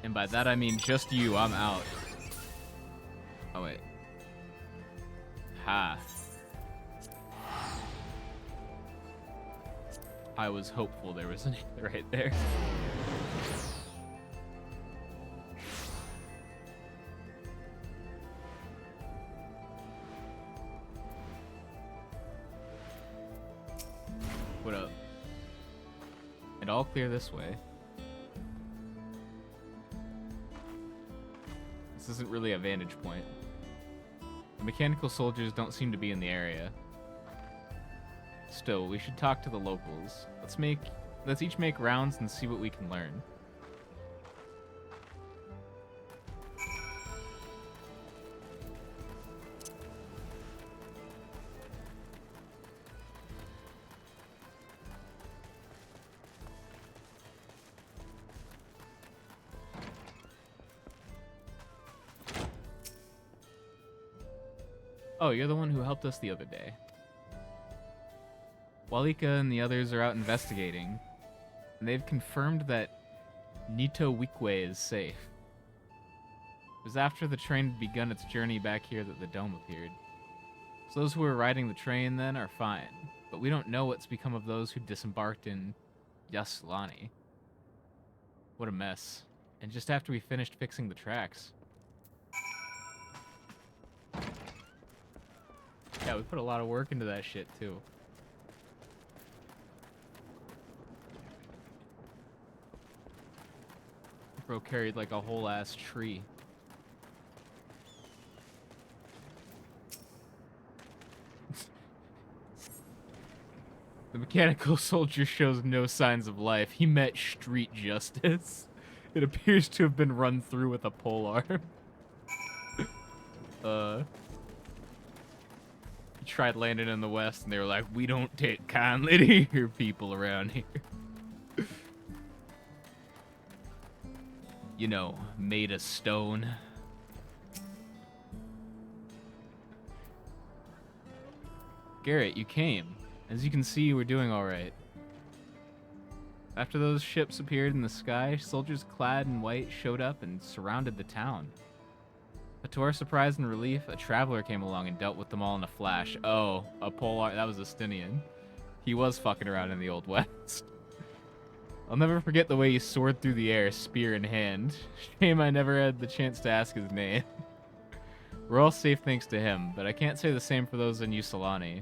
And by that I mean just you, I'm out. Oh wait. Ha. I was hopeful there was an right there. What up? And all clear this way. This isn't really a vantage point. The mechanical soldiers don't seem to be in the area. Still, we should talk to the locals. Let's each make rounds and see what we can learn. Oh, you're the one who helped us the other day. Walika and the others are out investigating, and they've confirmed that Nito Wikwe is safe. It was after the train had begun its journey back here that the dome appeared. So those who were riding the train then are fine, but we don't know what's become of those who disembarked in Yaslani. What a mess. And just after we finished fixing the tracks. Yeah, we put a lot of work into that shit, too. Bro carried like a whole ass tree. The mechanical soldier shows no signs of life. He met street justice. It appears to have been run through with a polearm. He tried landing in the west, and they were like, we don't take kindly to your people around here. You know, made of stone. Garrett, you came. As you can see, we're doing alright. After those ships appeared in the sky, soldiers clad in white showed up and surrounded the town. But to our surprise and relief, a traveler came along and dealt with them all in a flash. Oh, a polar, that was a Stinian. He was fucking around in the Old West. I'll never forget the way he soared through the air, spear in hand. Shame I never had the chance to ask his name. We're all safe thanks to him, but I can't say the same for those in Yaslani.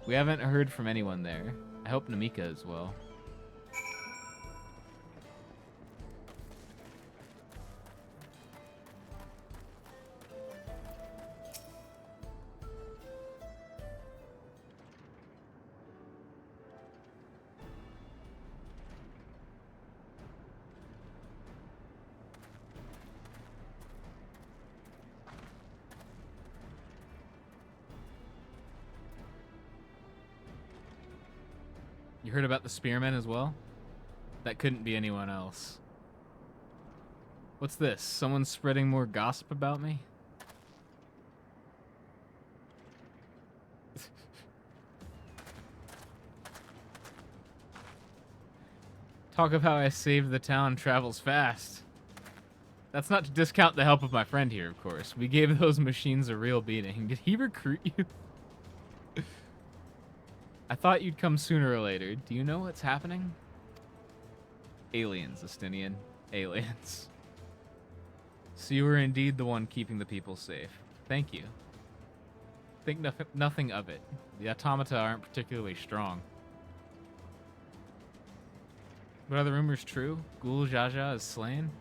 We haven't heard from anyone there. I hope Namika as well. heard about the spearmen as well? That couldn't be anyone else. What's this? Someone spreading more gossip about me? Talk of how I saved the town travels fast. That's not to discount the help of my friend here, of course. We gave those machines a real beating. Did he recruit you? I thought you'd come sooner or later. Do you know what's happening? Aliens, Estinian. Aliens. So you were indeed the one keeping the people safe. Thank you. Think nothing of it. The automata aren't particularly strong. But are the rumors true? Gul Jaja is slain?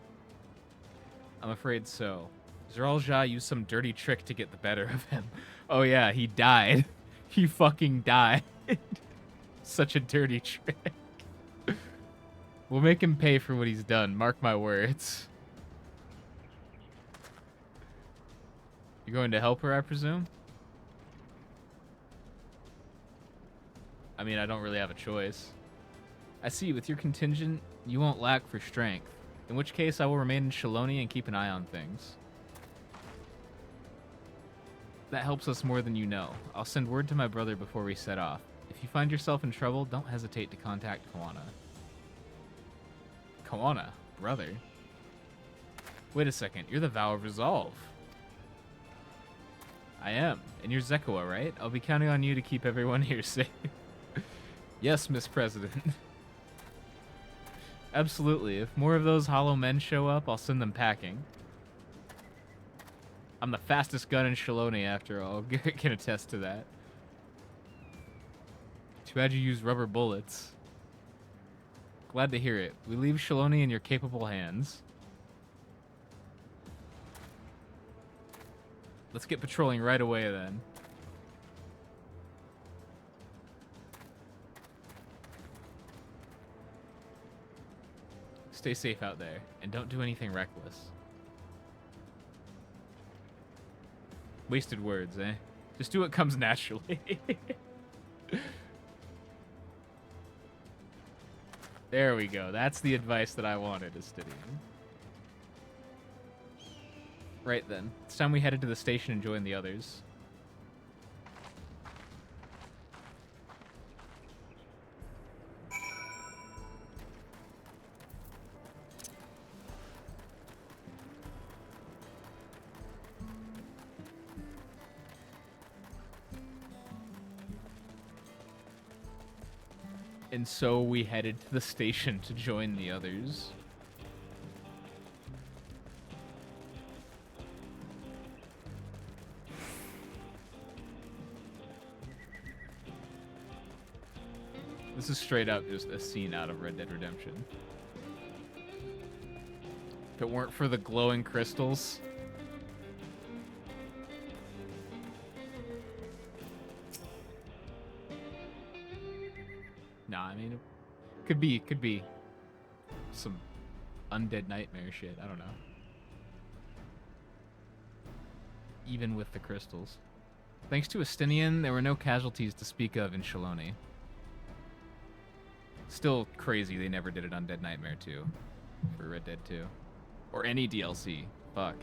I'm afraid so. Zeralja used some dirty trick to get the better of him. Oh yeah, he died. He fucking died. Such a dirty trick. We'll make him pay for what he's done, mark my words. You're going to help her, I presume? I mean, I don't really have a choice. I see, with your contingent, you won't lack for strength. In which case, I will remain in Shaloni and keep an eye on things. That helps us more than you know. I'll send word to my brother before we set off. If you find yourself in trouble, don't hesitate to contact Kawana. Kawana? Brother? Wait a second, you're the Vow of Resolve. I am. And you're Zekoa, right? I'll be counting on you to keep everyone here safe. Yes, Miss President. Absolutely. If more of those hollow men show up, I'll send them packing. I'm the fastest gun in Shaloni, after all. Can attest to that. Too bad you use rubber bullets. Glad to hear it. We leave Shaloni in your capable hands. Let's get patrolling right away, then. Stay safe out there, and don't do anything reckless. Wasted words, eh? Just do what comes naturally. There we go. That's the advice that I wanted, Astidian. Right then. It's time we headed to the station and join the others. And so we headed to the station to join the others. This is straight up just a scene out of Red Dead Redemption. If it weren't for the glowing crystals. Nah, I mean, it could be some undead nightmare shit. I don't know. Even with the crystals. Thanks to Estinian, there were no casualties to speak of in Shaloni. Still crazy they never did it Undead Nightmare 2 for Red Dead 2. Or any DLC. Fuck.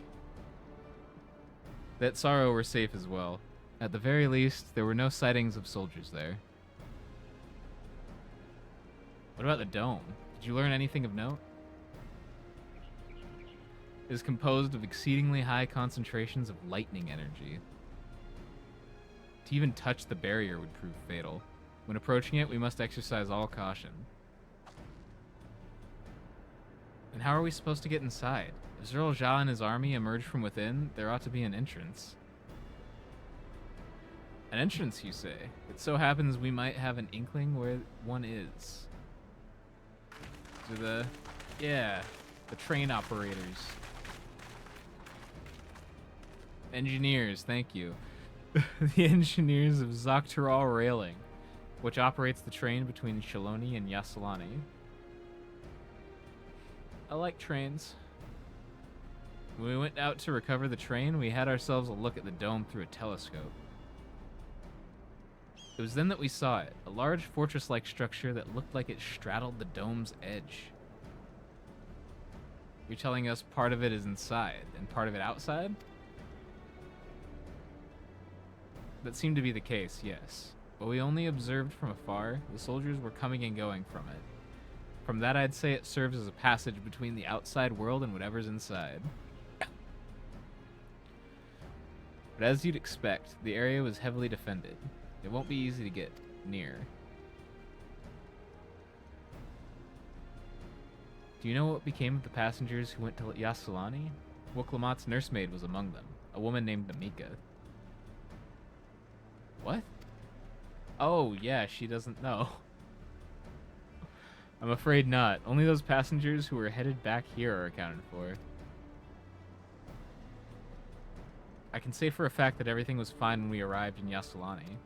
That Sorrow were safe as well. At the very least, there were no sightings of soldiers there. What about the dome? Did you learn anything of note? It is composed of exceedingly high concentrations of lightning energy. To even touch the barrier would prove fatal. When approaching it, we must exercise all caution. And how are we supposed to get inside? If Zerl Jha and his army emerge from within, there ought to be an entrance. An entrance, you say? It so happens we might have an inkling where one is. To the train operators. Engineers, thank you. The engineers of Zocteral Railing, which operates the train between Shaloni and Yasalani. I like trains. When we went out to recover the train, we had ourselves a look at the dome through a telescope. It was then that we saw it, a large fortress-like structure that looked like it straddled the dome's edge. You're telling us part of it is inside and part of it outside? That seemed to be the case, yes. But we only observed from afar. The soldiers were coming and going from it. From that, I'd say it serves as a passage between the outside world and whatever's inside. But as you'd expect, the area was heavily defended. It won't be easy to get near. Do you know what became of the passengers who went to Yassilani? Woklamat's nursemaid was among them, a woman named Namika. What? Oh, yeah, she doesn't know. I'm afraid not. Only those passengers who were headed back here are accounted for. I can say for a fact that everything was fine when we arrived in Yassilani.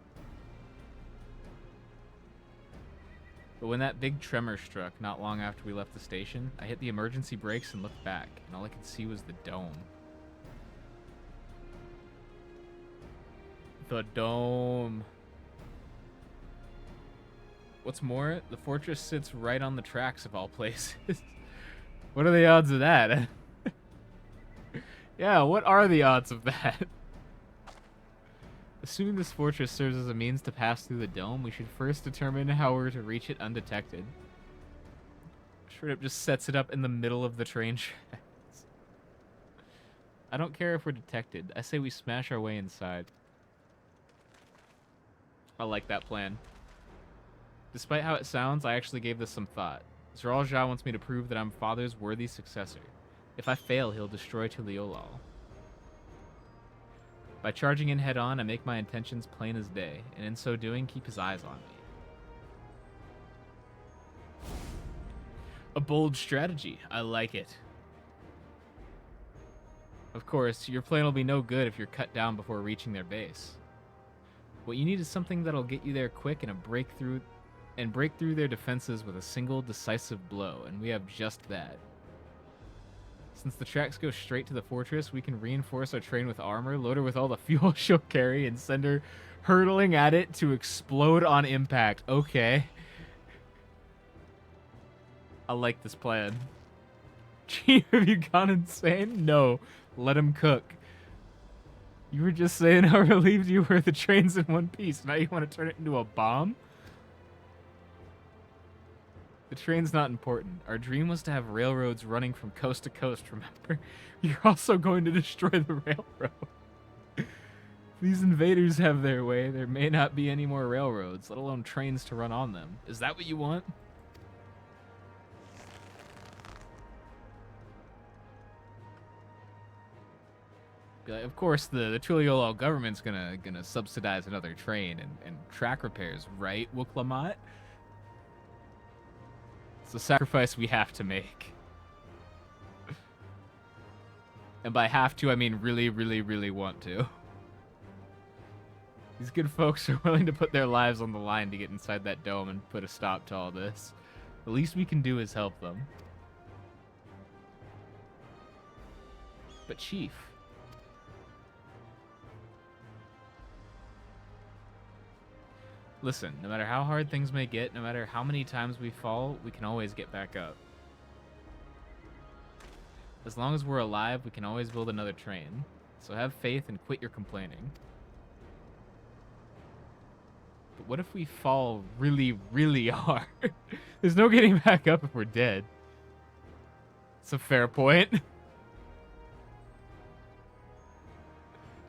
But when that big tremor struck not long after we left the station, I hit the emergency brakes and looked back, and all I could see was the dome. The dome. What's more, the fortress sits right on the tracks of all places. What are the odds of that? Yeah, what are the odds of that? Assuming this fortress serves as a means to pass through the dome, we should first determine how we're to reach it undetected. Straight up just sets it up in the middle of the train tracks. I don't care if we're detected. I say we smash our way inside. I like that plan. Despite how it sounds, I actually gave this some thought. Zoral Ja wants me to prove that I'm Father's worthy successor. If I fail, he'll destroy Tuliolal. By charging in head-on, I make my intentions plain as day, and in so doing, keep his eyes on me. A bold strategy. I like it. Of course, your plan will be no good if you're cut down before reaching their base. What you need is something that'll get you there quick and break through their defenses with a single decisive blow, and we have just that. Since the tracks go straight to the fortress, we can reinforce our train with armor, load her with all the fuel she'll carry, and send her hurtling at it to explode on impact. Okay. I like this plan. Gee, have you gone insane? No. Let him cook. You were just saying how relieved you were the train's in one piece. Now you want to turn it into a bomb? The train's not important. Our dream was to have railroads running from coast to coast, remember? You're also going to destroy the railroad. If these invaders have their way, there may not be any more railroads, let alone trains to run on them. Is that what you want? Be like, of course, the Tuliolal government's gonna subsidize another train and track repairs, right, Woklamat? It's a sacrifice we have to make. And by have to, I mean really, really, really want to. These good folks are willing to put their lives on the line to get inside that dome and put a stop to all this. The least we can do is help them. But Chief... Listen, no matter how hard things may get, no matter how many times we fall, we can always get back up. As long as we're alive, we can always build another train. So have faith and quit your complaining. But what if we fall really, really hard? There's no getting back up if we're dead. It's a fair point.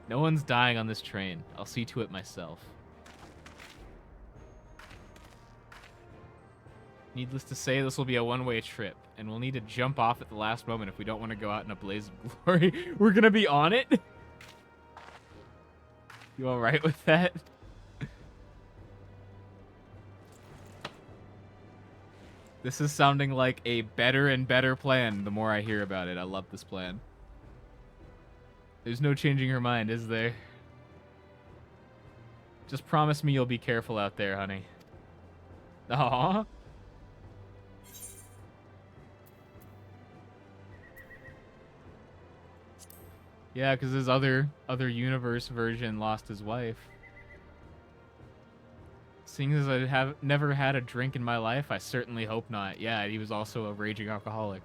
No one's dying on this train. I'll see to it myself. Needless to say, this will be a one-way trip, and we'll need to jump off at the last moment if we don't want to go out in a blaze of glory. We're gonna be on it? You alright with that? This is sounding like a better and better plan the more I hear about it. I love this plan. There's no changing her mind, is there? Just promise me you'll be careful out there, honey. Aww. Yeah, because his other universe version lost his wife. Seeing as I have never had a drink in my life, I certainly hope not. Yeah, he was also a raging alcoholic.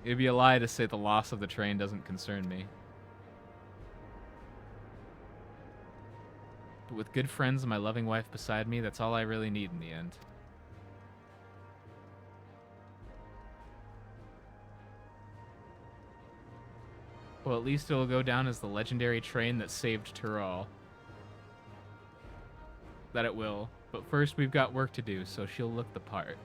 It'd be a lie to say the loss of the train doesn't concern me. But with good friends and my loving wife beside me, that's all I really need in the end. Well, at least it'll go down as the legendary train that saved Tyrol. That it will. But first, we've got work to do, so she'll look the part.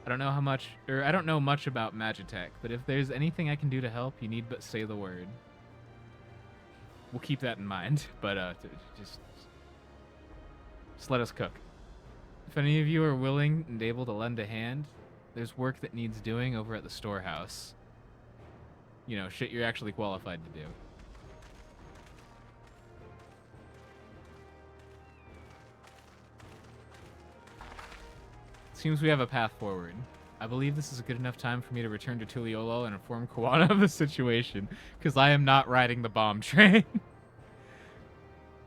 I don't know much about Magitech, but if there's anything I can do to help, you need but say the word. We'll keep that in mind, but just let us cook. If any of you are willing and able to lend a hand, there's work that needs doing over at the storehouse. You know, shit you're actually qualified to do. Seems we have a path forward. I believe this is a good enough time for me to return to Tuliolo and inform Koana of the situation, because I am not riding the bomb train.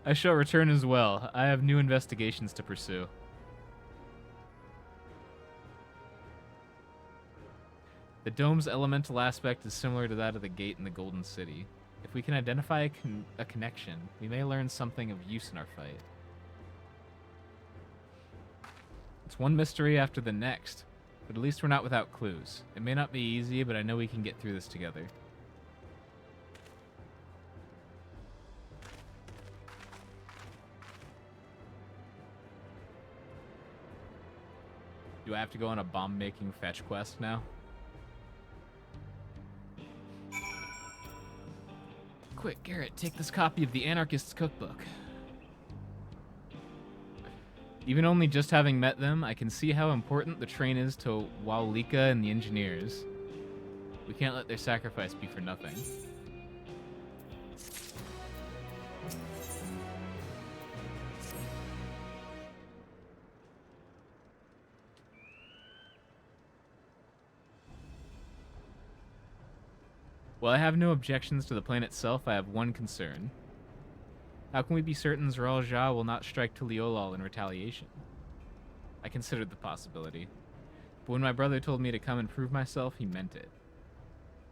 I shall return as well. I have new investigations to pursue. The dome's elemental aspect is similar to that of the gate in the Golden City. If we can identify a connection, we may learn something of use in our fight. It's one mystery after the next, but at least we're not without clues. It may not be easy, but I know we can get through this together. Do I have to go on a bomb-making fetch quest now? Quick, Garrett, take this copy of the Anarchist's Cookbook. Even only just having met them, I can see how important the train is to Waulika and the engineers. We can't let their sacrifice be for nothing. While I have no objections to the plan itself, I have one concern. How can we be certain Zoral Ja will not strike Tuliolal in retaliation? I considered the possibility, but when my brother told me to come and prove myself, he meant it.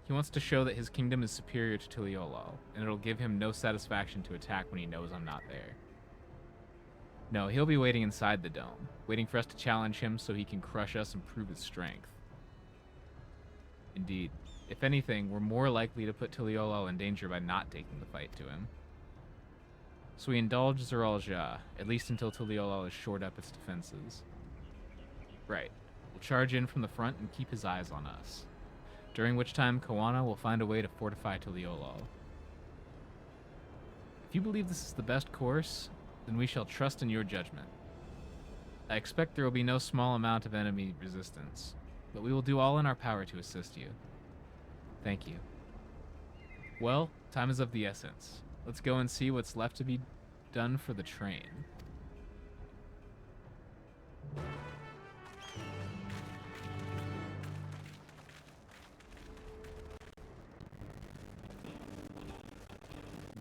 He wants to show that his kingdom is superior to Tuliolal, and it'll give him no satisfaction to attack when he knows I'm not there. No, he'll be waiting inside the dome, waiting for us to challenge him so he can crush us and prove his strength. Indeed, if anything, we're more likely to put Tuliolal in danger by not taking the fight to him. So we indulge Zoral Ja, at least until Tuliolal has shored up its defenses. Right. We'll charge in from the front and keep his eyes on us, during which time Koana will find a way to fortify Tuliolal. If you believe this is the best course, then we shall trust in your judgment. I expect there will be no small amount of enemy resistance, but we will do all in our power to assist you. Thank you. Well, time is of the essence. Let's go and see what's left to be done for the train.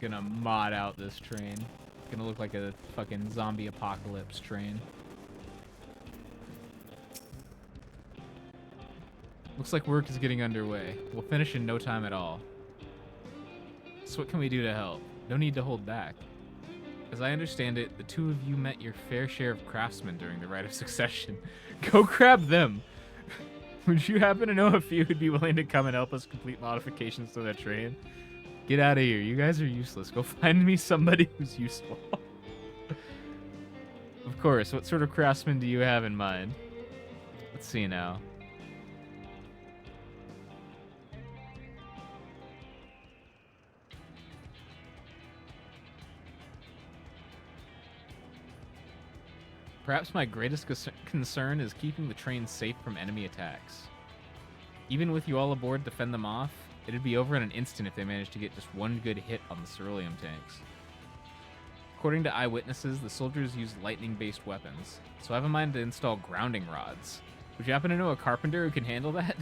Gonna mod out this train. Gonna look like a fucking zombie apocalypse train. Looks like work is getting underway. We'll finish in no time at all. So what can we do to help? No need to hold back. As I understand it, the two of you met your fair share of craftsmen during the Rite of Succession. Go grab them! Would you happen to know a few who'd be willing to come and help us complete modifications to that train? Get out of here. You guys are useless. Go find me somebody who's useful. Of course. What sort of craftsmen do you have in mind? Let's see now. Perhaps my greatest concern is keeping the train safe from enemy attacks. Even with you all aboard to fend them off, it'd be over in an instant if they managed to get just one good hit on the ceruleum tanks. According to eyewitnesses, the soldiers used lightning-based weapons, so I have in mind to install grounding rods. Would you happen to know a carpenter who can handle that?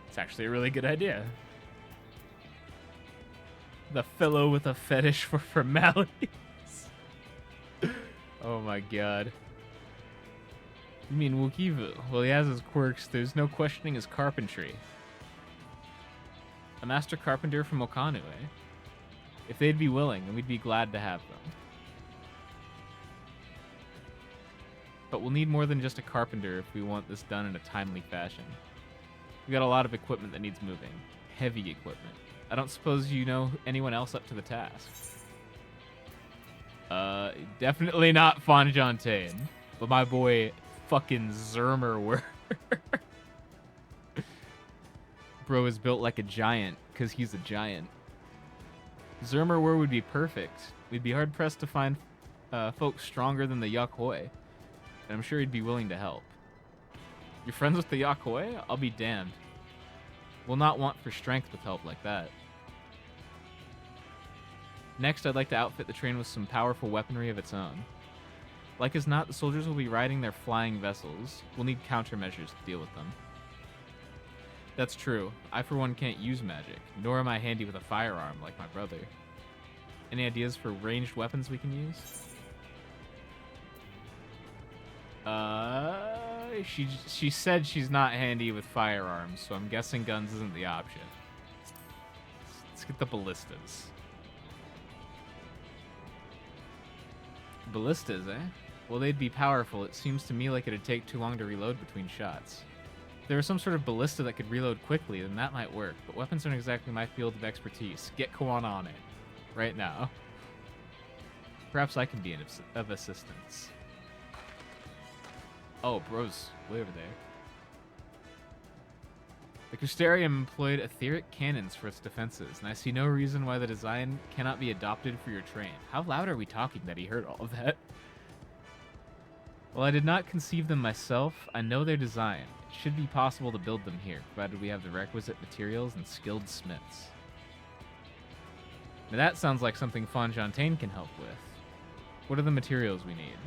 It's actually a really good idea. The fellow with a fetish for formalities. Oh my god. You mean Wukivu? Well, he has his quirks. There's no questioning his carpentry. A master carpenter from Okanu, eh? If they'd be willing, then we'd be glad to have them. But we'll need more than just a carpenter if we want this done in a timely fashion. We got a lot of equipment that needs moving. Heavy equipment. I don't suppose you know anyone else up to the task. Definitely not Fonjontaine, but my boy fucking Zermer. Bro is built like a giant, because he's a giant. Zermer would be perfect. We'd be hard-pressed to find folks stronger than the Yakhoi, and I'm sure he'd be willing to help. You're friends with the Yakhoi? I'll be damned. We'll not want for strength with help like that. Next, I'd like to outfit the train with some powerful weaponry of its own. Like as not, the soldiers will be riding their flying vessels. We'll need countermeasures to deal with them. That's true. I, for one, can't use magic, nor am I handy with a firearm like my brother. Any ideas for ranged weapons we can use? She said she's not handy with firearms, so I'm guessing guns isn't the option. Let's get the ballistas. Ballistas, eh? Well, they'd be powerful. It seems to me like it'd take too long to reload between shots. If there was some sort of ballista that could reload quickly, then that might work, but weapons aren't exactly my field of expertise. Get Kawan on it. Right now. Perhaps I can be of assistance. Oh, bro's way over there. The Crystarium employed etheric cannons for its defenses, and I see no reason why the design cannot be adopted for your train. How loud are we talking that he heard all of that? While I did not conceive them myself, I know their design. It should be possible to build them here, provided we have the requisite materials and skilled smiths. Now that sounds like something Fonjontaine can help with. What are the materials we need?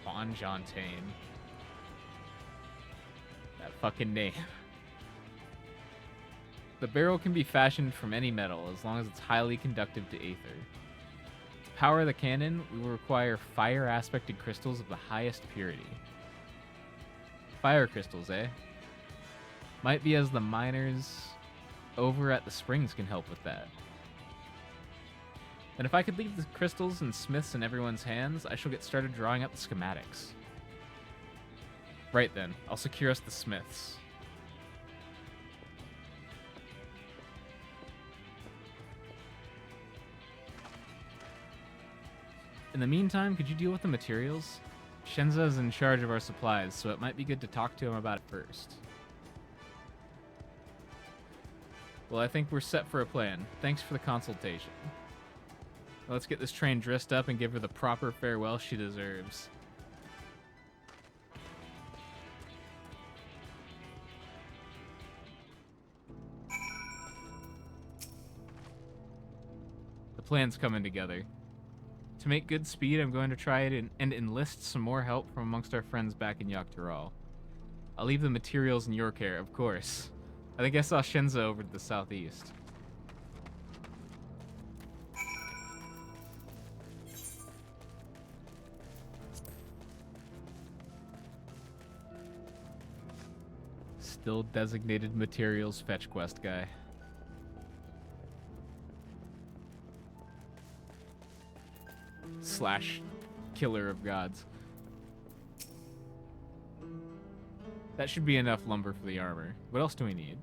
Fonjontaine. That fucking name. The barrel can be fashioned from any metal as long as it's highly conductive to aether. To power the cannon, we will require fire-aspected crystals of the highest purity. Fire crystals, eh? Might be as the miners over at the springs can help with that. And if I could leave the crystals and smiths in everyone's hands, I shall get started drawing up the schematics. Right then, I'll secure us the smiths. In the meantime, could you deal with the materials? Shenza is in charge of our supplies, so it might be good to talk to him about it first. Well, I think we're set for a plan. Thanks for the consultation. Let's get this train dressed up and give her the proper farewell she deserves. The plan's coming together. To make good speed, I'm going to try it and enlist some more help from amongst our friends back in Yaktaral. I'll leave the materials in your care, of course. I think I saw Shenza over to the southeast. Still designated materials fetch quest guy. Slash killer of gods. That should be enough lumber for the armor. What else do we need?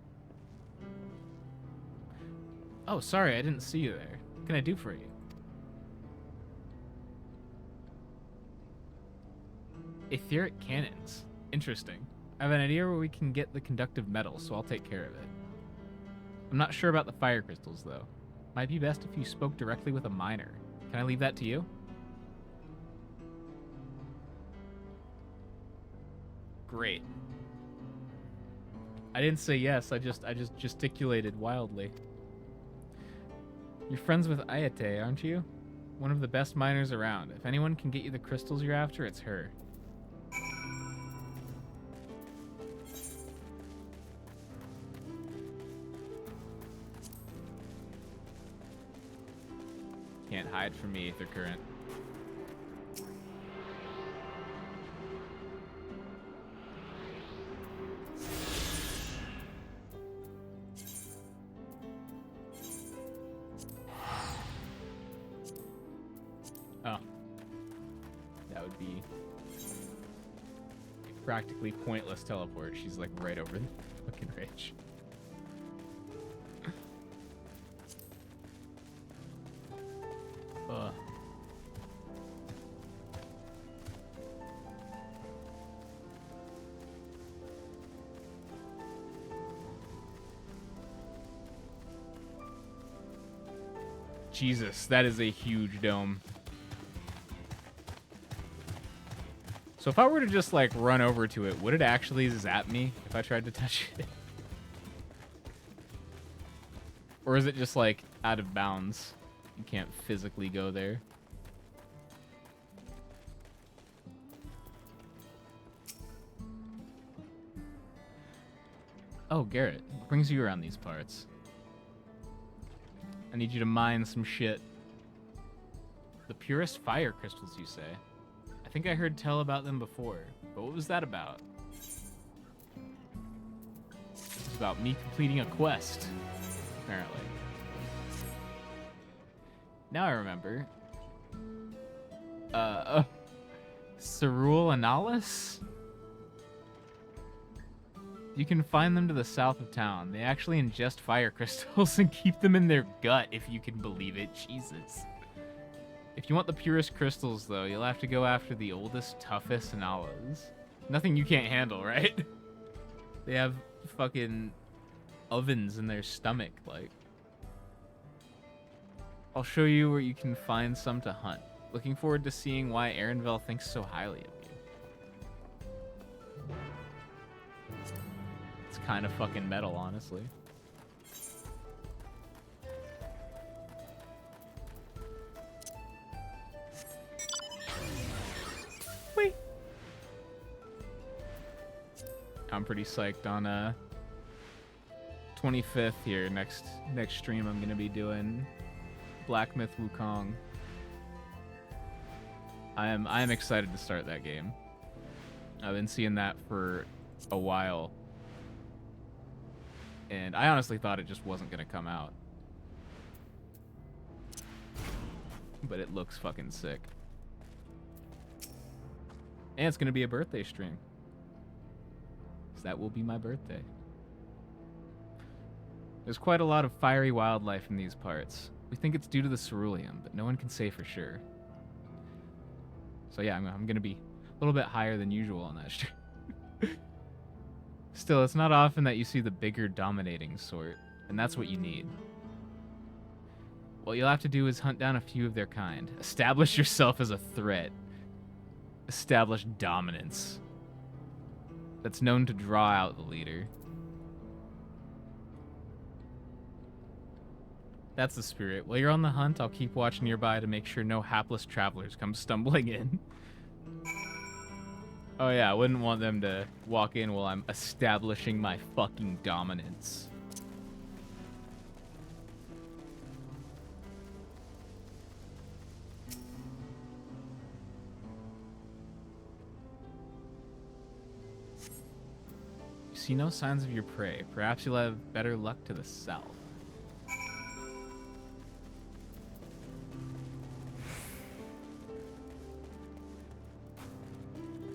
Oh, sorry, I didn't see you there. What can I do for you? Etheric cannons. Interesting. I have an idea where we can get the conductive metal, so I'll take care of it. I'm not sure about the fire crystals, though. Might be best if you spoke directly with a miner. Can I leave that to you? Great. I didn't say yes, I just gesticulated wildly. You're friends with Ayate, aren't you? One of the best miners around. If anyone can get you the crystals you're after, it's her. Can't hide from me, Aether Current. Oh. That would be a practically pointless teleport. She's like right over the fucking ridge. Jesus, that is a huge dome. So if I were to just like run over to it, would it actually zap me if I tried to touch it? Or is it just like out of bounds? You can't physically go there. Oh, Garrett, what brings you around these parts? I need you to mine some shit. The purest fire crystals, you say? I think I heard tell about them before, but what was that about? It's about me completing a quest, apparently. Now I remember. Cerule Analis? You can find them to the south of town. They actually ingest fire crystals and keep them in their gut, if you can believe it. Jesus. If you want the purest crystals, though, you'll have to go after the oldest, toughest Analas. Nothing you can't handle, right? They have fucking ovens in their stomach, like. I'll show you where you can find some to hunt. Looking forward to seeing why Erenvel thinks so highly of you. It's kind of fucking metal, honestly. Whee! I'm pretty psyched on 25th here. Next stream I'm gonna be doing Black Myth Wukong. I am excited to start that game. I've been seeing that for a while. And I honestly thought it just wasn't gonna come out. But it looks fucking sick. And it's gonna be a birthday stream. So that will be my birthday. There's quite a lot of fiery wildlife in these parts. We think it's due to the ceruleum, but no one can say for sure. So yeah, I'm gonna be a little bit higher than usual on that stream. Still, it's not often that you see the bigger dominating sort, and that's what you need. What you'll have to do is hunt down a few of their kind. Establish yourself as a threat. Establish dominance. That's known to draw out the leader. That's the spirit. While you're on the hunt, I'll keep watch nearby to make sure no hapless travelers come stumbling in. Oh yeah, I wouldn't want them to walk in while I'm establishing my fucking dominance. You see no signs of your prey. Perhaps you'll have better luck to the south.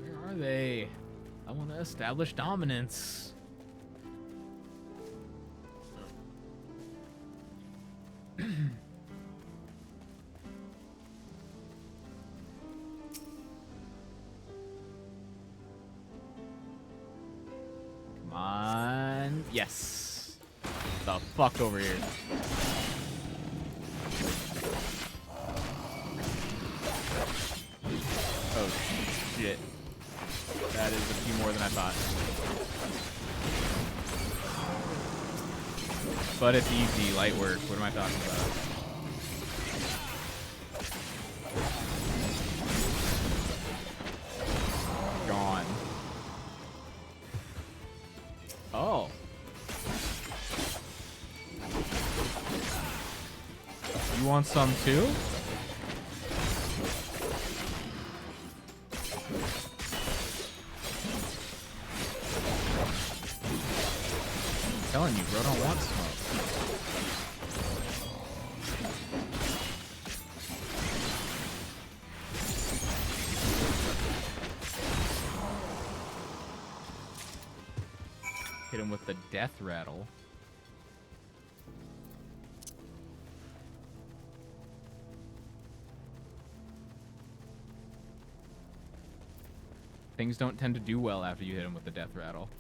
Where are they? I want to establish dominance. Come on. Yes. The fuck over here. Oh shit. That is a few more than I thought. But it's easy, light work. What am I talking about? You want some too? I'm telling you, bro, don't want smoke. Hit him with the death rattle. Things don't tend to do well after you hit him with the death rattle.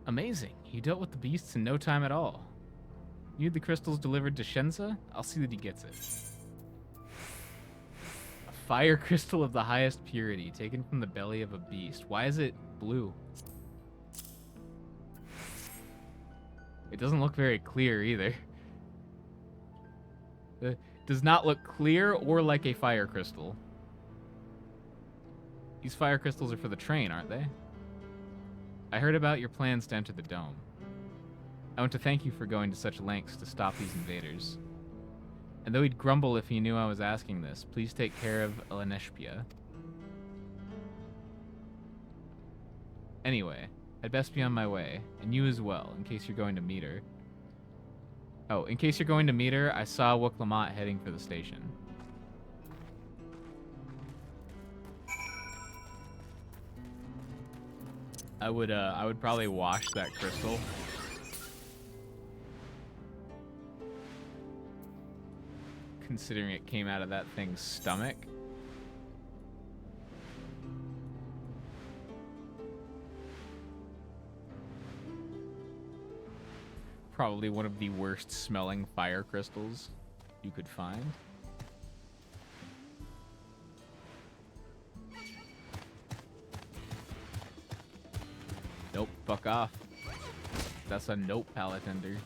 Amazing. You dealt with the beasts in no time at all. You need the crystals delivered to Shenza? I'll see that he gets it. A fire crystal of the highest purity, taken from the belly of a beast. Why is it blue? It doesn't look very clear either. It does not look clear or like a fire crystal. These fire crystals are for the train, aren't they? I heard about your plans to enter the dome. I want to thank you for going to such lengths to stop these invaders. And though he'd grumble if he knew I was asking this, please take care of Eleneshpia. Anyway, I'd best be on my way, and you as well, in case you're going to meet her. Oh, in case you're going to meet her, I saw Wuk-Lamat heading for the station. I would probably wash that crystal. Considering it came out of that thing's stomach. Probably one of the worst smelling fire crystals you could find. Nope, fuck off. That's a nope, Palatender.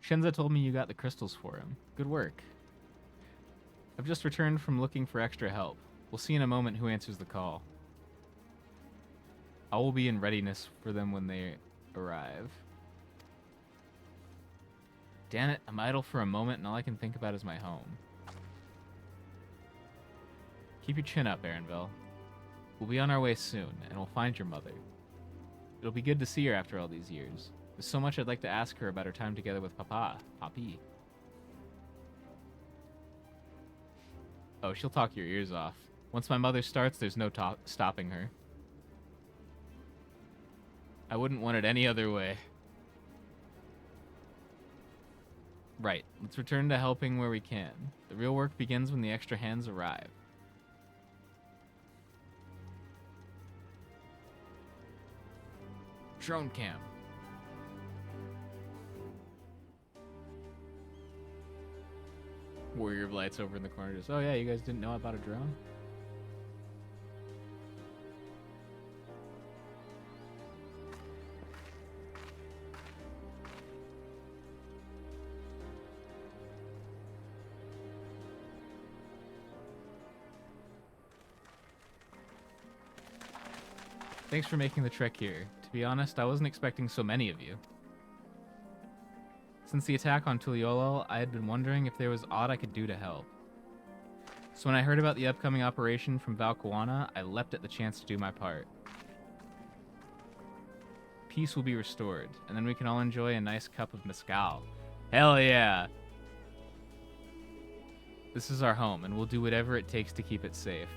Shenza told me you got the crystals for him. Good work. I've just returned from looking for extra help. We'll see in a moment who answers the call. I will be in readiness for them when they arrive. Damn it, I'm idle for a moment and all I can think about is my home. Keep your chin up, Erenville. We'll be on our way soon, and we'll find your mother. It'll be good to see her after all these years. There's so much I'd like to ask her about her time together with Papi. Oh, she'll talk your ears off. Once my mother starts, there's no stopping her. I wouldn't want it any other way. Right, let's return to helping where we can. The real work begins when the extra hands arrive. Drone cam. Warrior of Lights over in the corner just, oh yeah, you guys didn't know about a drone? Thanks for making the trek here. To be honest, I wasn't expecting so many of you. Since the attack on Tuliolol, I had been wondering if there was aught I could do to help. So when I heard about the upcoming operation from Valkuana, I leapt at the chance to do my part. Peace will be restored, and then we can all enjoy a nice cup of mezcal. Hell yeah! This is our home, and we'll do whatever it takes to keep it safe.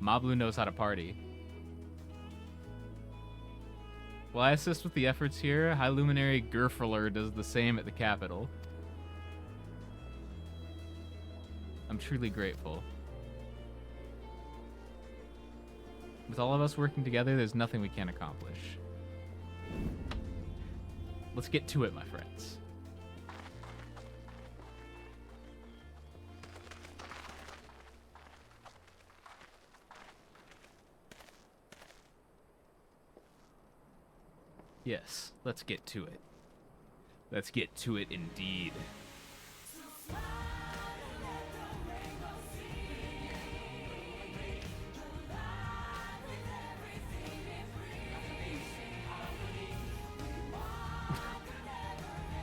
Mablu knows how to party. While I assist with the efforts here, High Luminary Gerfler does the same at the capital. I'm truly grateful. With all of us working together, there's nothing we can't accomplish. Let's get to it, my friends. Yes, let's get to it. Let's get to it indeed.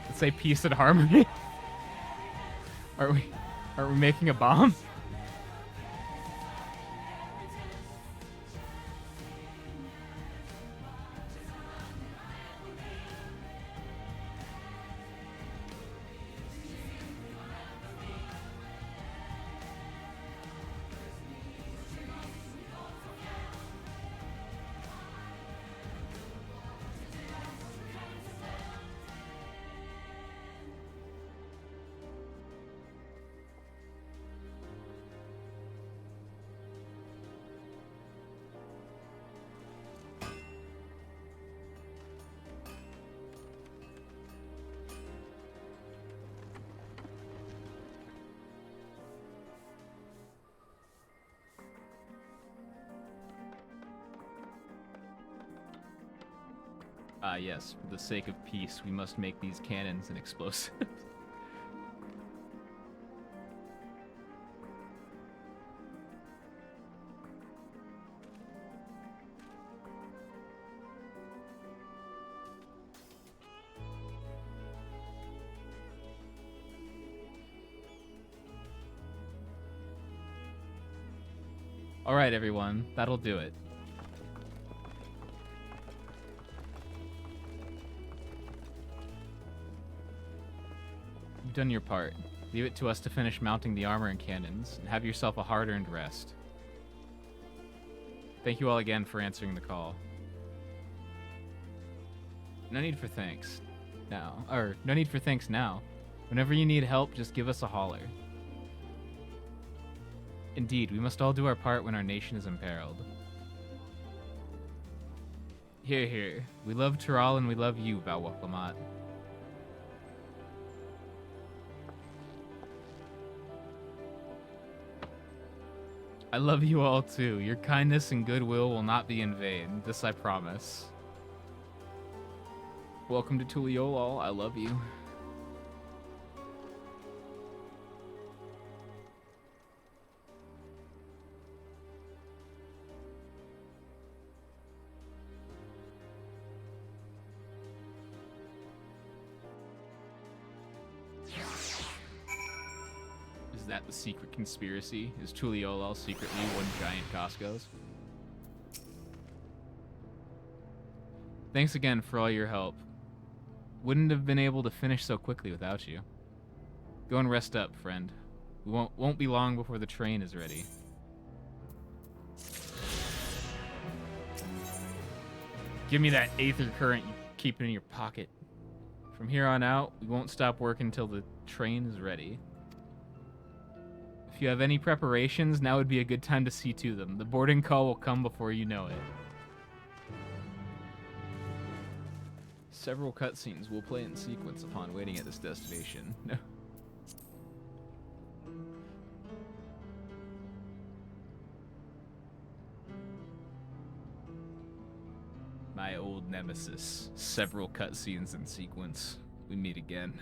Let's say peace and harmony. Are we making a bomb? Yes, for the sake of peace, we must make these cannons and explosives. All right, everyone, that'll do it. You've done your part. Leave it to us to finish mounting the armor and cannons, and have yourself a hard-earned rest. Thank you all again for answering the call. No need for thanks now. No need for thanks now. Whenever you need help, just give us a holler. Indeed, we must all do our part when our nation is imperiled. Hear, hear. We love Tural and we love you, Valwaklamat. I love you all too. Your kindness and goodwill will not be in vain. This I promise. Welcome to Tuliolal. I love you. Is that the secret conspiracy? Is Tuliolal secretly one giant Costco's? Thanks again for all your help. Wouldn't have been able to finish so quickly without you. Go and rest up, friend. We won't be long before the train is ready. Give me that aether current you keep it in your pocket. From here on out, we won't stop working until the train is ready. If you have any preparations, now would be a good time to see to them. The boarding call will come before you know it. Several cutscenes will play in sequence upon waiting at this destination. My old nemesis. Several cutscenes in sequence. We meet again.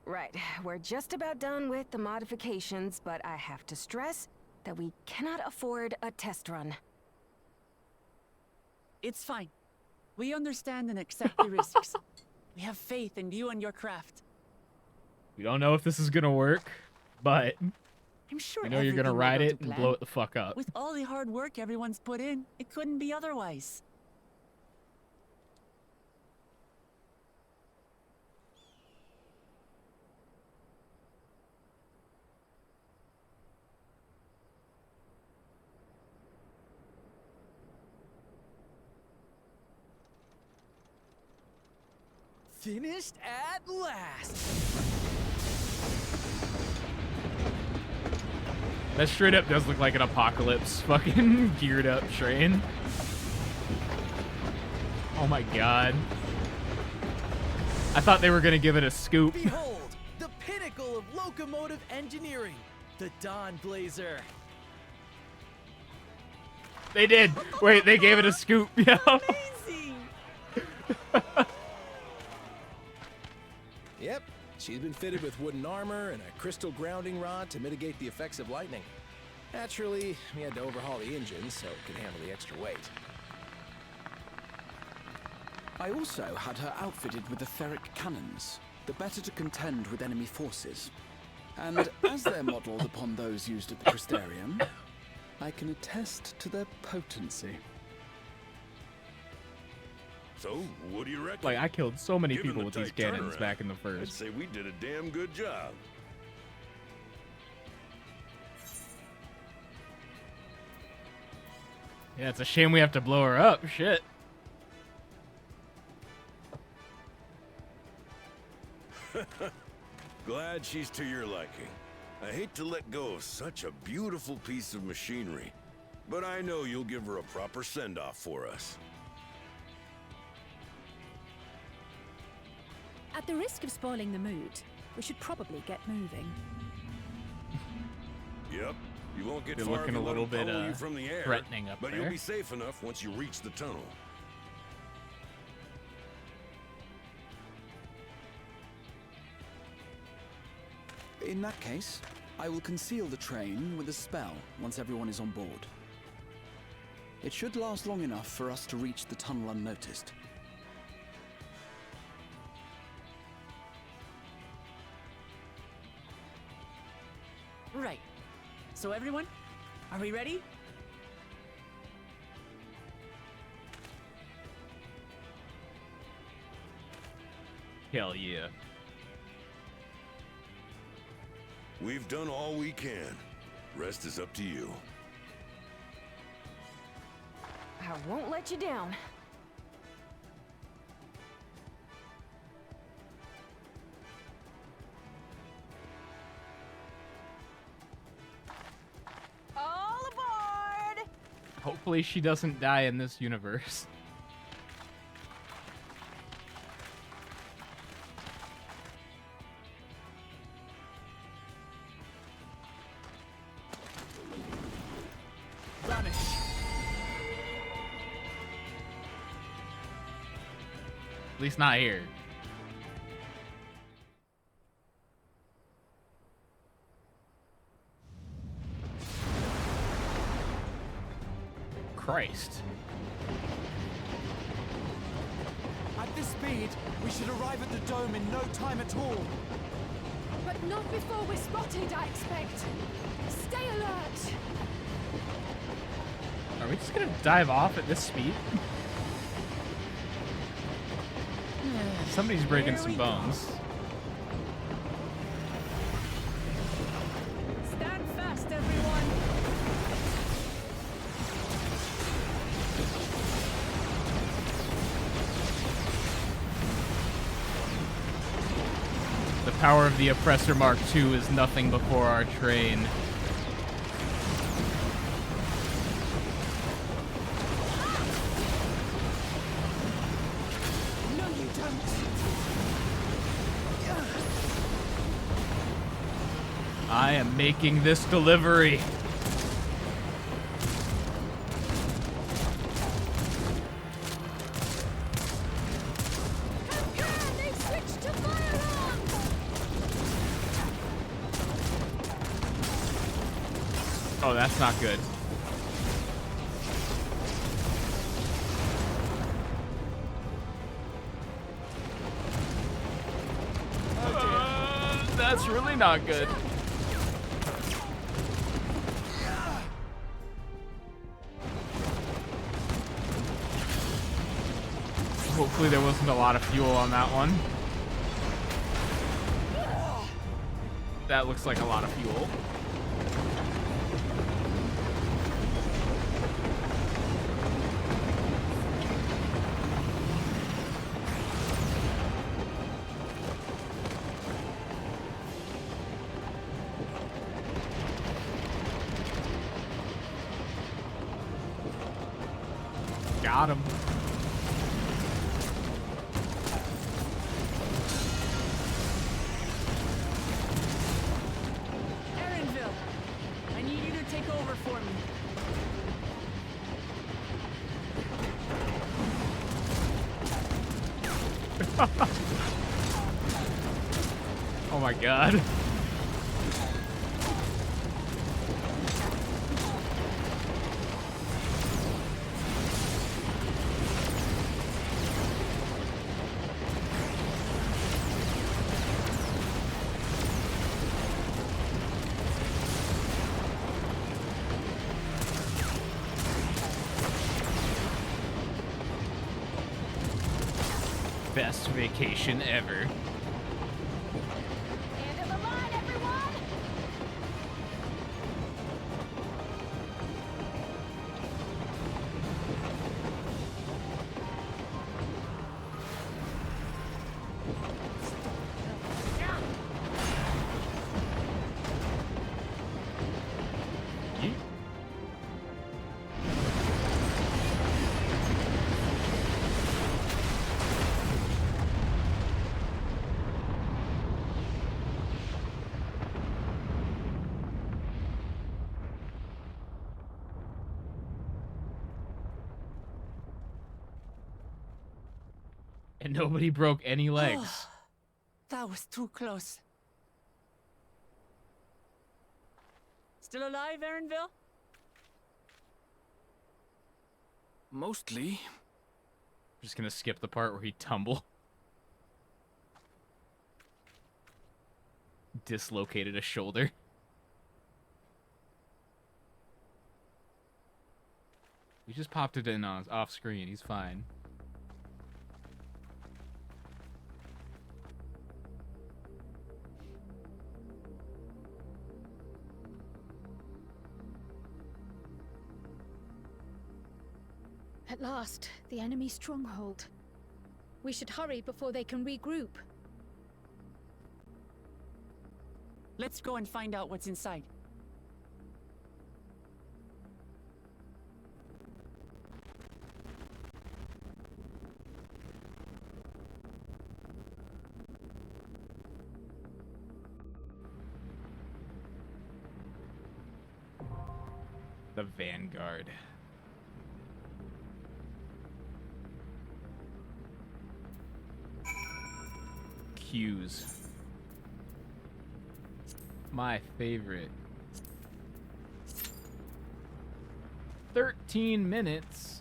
Right, we're just about done with the modifications, but I have to stress that we cannot afford a test run. It's fine. We understand and accept the risks. We have faith in you and your craft. We don't know if this is gonna work, but I'm sure we know you're gonna everything will ride go it to and plan. blow it the fuck up. With all the hard work everyone's put in, it couldn't be otherwise. Finished at last! That straight up does look like an apocalypse fucking geared up train. Oh my god. I thought they were gonna give it a scoop. Behold, the pinnacle of locomotive engineering, The Dawn Blazer. They did. Wait, they gave it a scoop. Yeah. Amazing. Yep, she's been fitted with wooden armor and a crystal grounding rod to mitigate the effects of lightning. Naturally, we had to overhaul the engine so it could handle the extra weight. I also had her outfitted with etheric cannons, the better to contend with enemy forces. And as they're modelled upon those used at the Crystarium, I can attest to their potency. So, what do you reckon? Like, I killed so many Given people the with these tight cannons turnaround, back in the I'd first. say we did a damn good job. Yeah, it's a shame we have to blow her up. Shit. Glad she's to your liking. I hate to let go of such a beautiful piece of machinery, but I know you'll give her a proper send-off for us. At the risk of spoiling the mood, we should probably get moving. Yep, you won't get You're far looking if a you let little them bit pumel you from the air, threatening up but there. you'll be safe enough once you reach the tunnel. In that case, I will conceal the train with a spell once everyone is on board. It should last long enough for us to reach the tunnel unnoticed. Right. So everyone, are we ready? Hell yeah. We've done all we can. Rest is up to you. I won't let you down. All aboard! Hopefully she doesn't die in this universe. Vanish. At least not here. Christ. At this speed, we should arrive at the dome in no time at all. But not before we're spotted, I expect. Stay alert! Are we just gonna dive off at this speed? Somebody's breaking some bones. Stand fast, everyone. The power of the Oppressor Mark II is nothing before our train. No, you don't. I am making this delivery. They've switched to firearms! Oh, that's not good. That's really not good. Hopefully there wasn't a lot of fuel on that one. That looks like a lot of fuel. Got him. Erenville, Oh my god. Best vacation ever. End of the line, everyone! Yeet. And nobody broke any legs. That was too close. Still alive, Erinville? Mostly. Just gonna skip the part where he tumble. Dislocated a shoulder. We just popped it in off screen. He's fine. At last, the enemy stronghold. We should hurry before they can regroup. Let's go and find out what's inside. The Vanguard. Cues. My favorite. 13 minutes.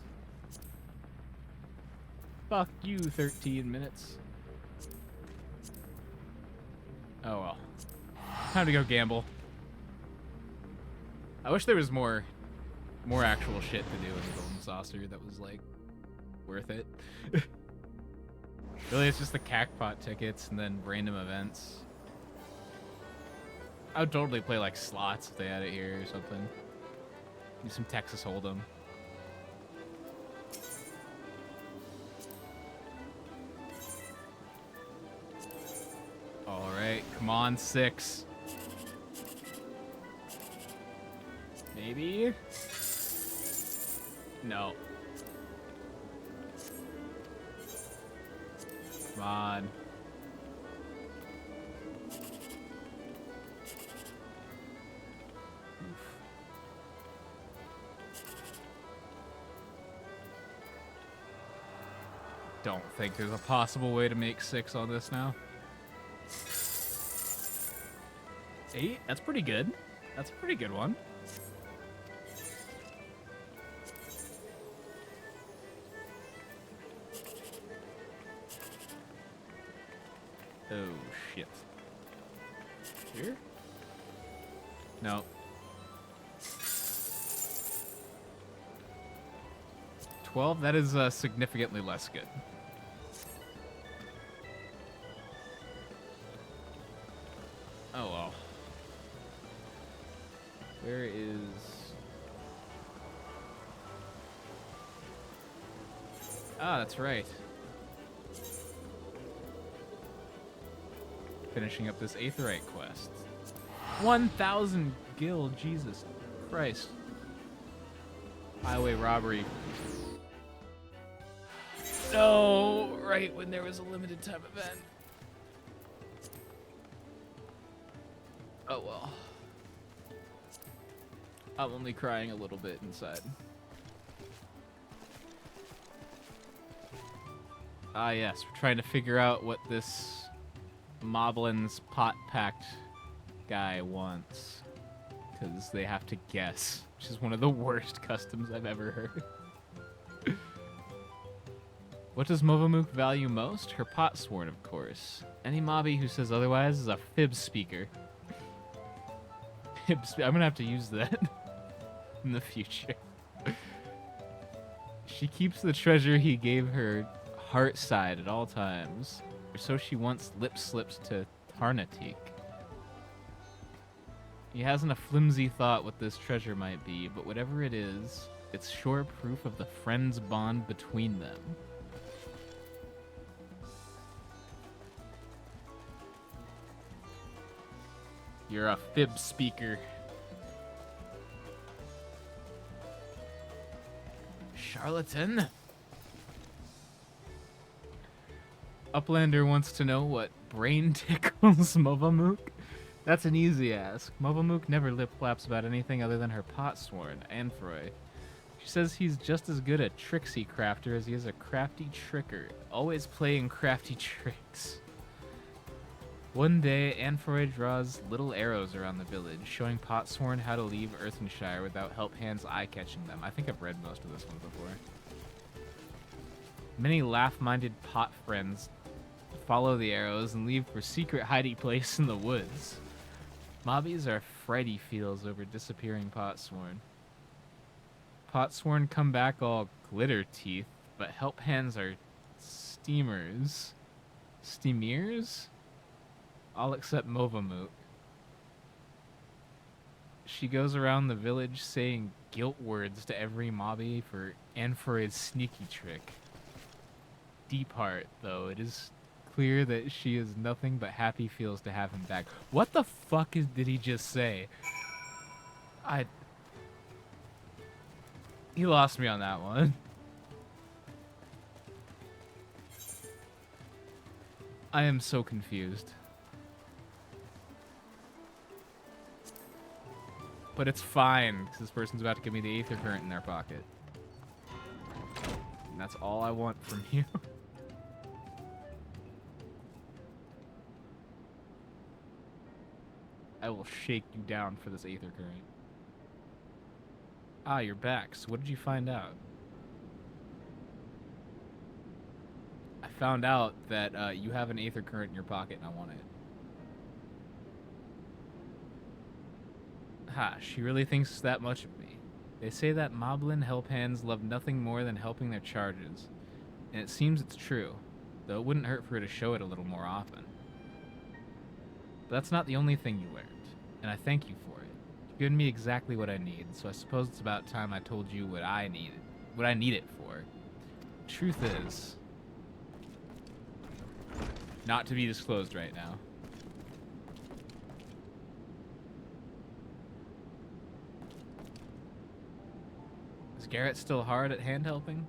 Fuck you, 13 minutes. Oh well. Time to go gamble. I wish there was more actual shit to do in the Golden Saucer that was like worth it. Really, it's just the Cacpot tickets and then random events. I would totally play like slots if they had it here or something. Do some Texas Hold'em. All right, come on, 6. Maybe? No. Come on. Don't think there's a possible way to make 6 on this now. 8? That's pretty good. That's a pretty good one. Oh, shit. Here? No. 12? That is significantly less good. Oh, well. Where is... Ah, that's right. Finishing up this Aetherite quest. 1,000 gil, Jesus Christ. Highway robbery. No, right when there was a limited time event. Oh well. I'm only crying a little bit inside. Ah, yes, we're trying to figure out what this Moblin's pot-packed guy wants. Because they have to guess, which is one of the worst customs I've ever heard. What does Movamook value most? Her pot sworn, of course. Any mobby who says otherwise is a fib speaker. I'm gonna have to use that in the future. She keeps the treasure he gave her heart side at all times, or so she once lip slipped to Tarnatik. He hasn't a flimsy thought what this treasure might be, but whatever it is, it's sure proof of the friend's bond between them. You're a fib speaker. Charlatan? Uplander wants to know what brain tickles Movamook. That's an easy ask. Movamook never lip-flaps about anything other than her pot-sworn, Anfroy. She says he's just as good a tricksy crafter as he is a crafty tricker, always playing crafty tricks. One day, Anfroy draws little arrows around the village, showing Potsworn how to leave Earthenshire without Help Hand's eye catching them. I think I've read most of this one before. Many laugh-minded pot friends follow the arrows and leave for secret hiding place in the woods. Mobbies are frighty feels over disappearing Potsworn. Potsworn come back all glitter teeth, but Help Hands are steamers. Steamers? All except Movamook. She goes around the village saying guilt words to every mobby for Anfroid's sneaky trick. Deep heart, though, it is clear that she is nothing but happy feels to have him back. What the fuck did he just say? He lost me on that one. I am so confused. But it's fine, because this person's about to give me the Aether Current in their pocket. And that's all I want from you. I will shake you down for this Aether Current. Ah, you're back. So what did you find out? I found out that you have an Aether Current in your pocket and I want it. Ha, she really thinks that much of me. They say that Moblin help hands love nothing more than helping their charges. And it seems it's true, though it wouldn't hurt for her to show it a little more often. But that's not the only thing you learned, and I thank you for it. You've given me exactly what I need, so I suppose it's about time I told you what I need it for. Truth is, not to be disclosed right now. Is Garrett still hard at hand helping?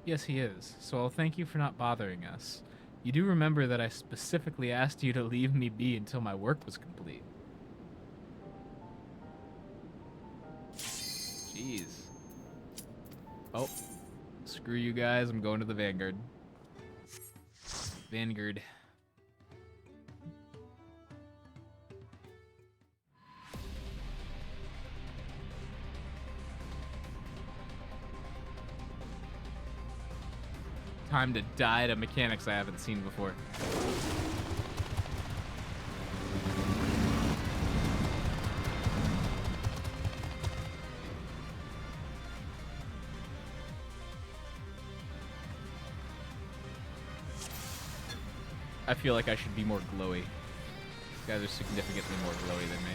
Yes, he is, so I'll thank you for not bothering us. You do remember that I specifically asked you to leave me be until my work was complete. Jeez. Oh, screw you guys, I'm going to the Vanguard. Vanguard. Time to die to mechanics I haven't seen before. I feel like I should be more glowy. These guys are significantly more glowy than me.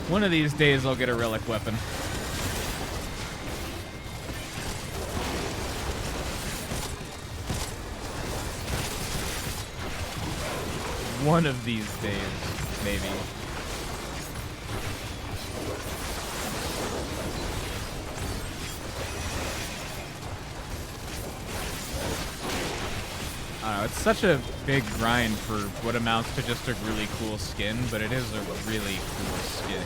One of these days I'll get a relic weapon. One of these days, maybe. I don't know, it's such a big grind for what amounts to just a really cool skin, but it is a really cool skin.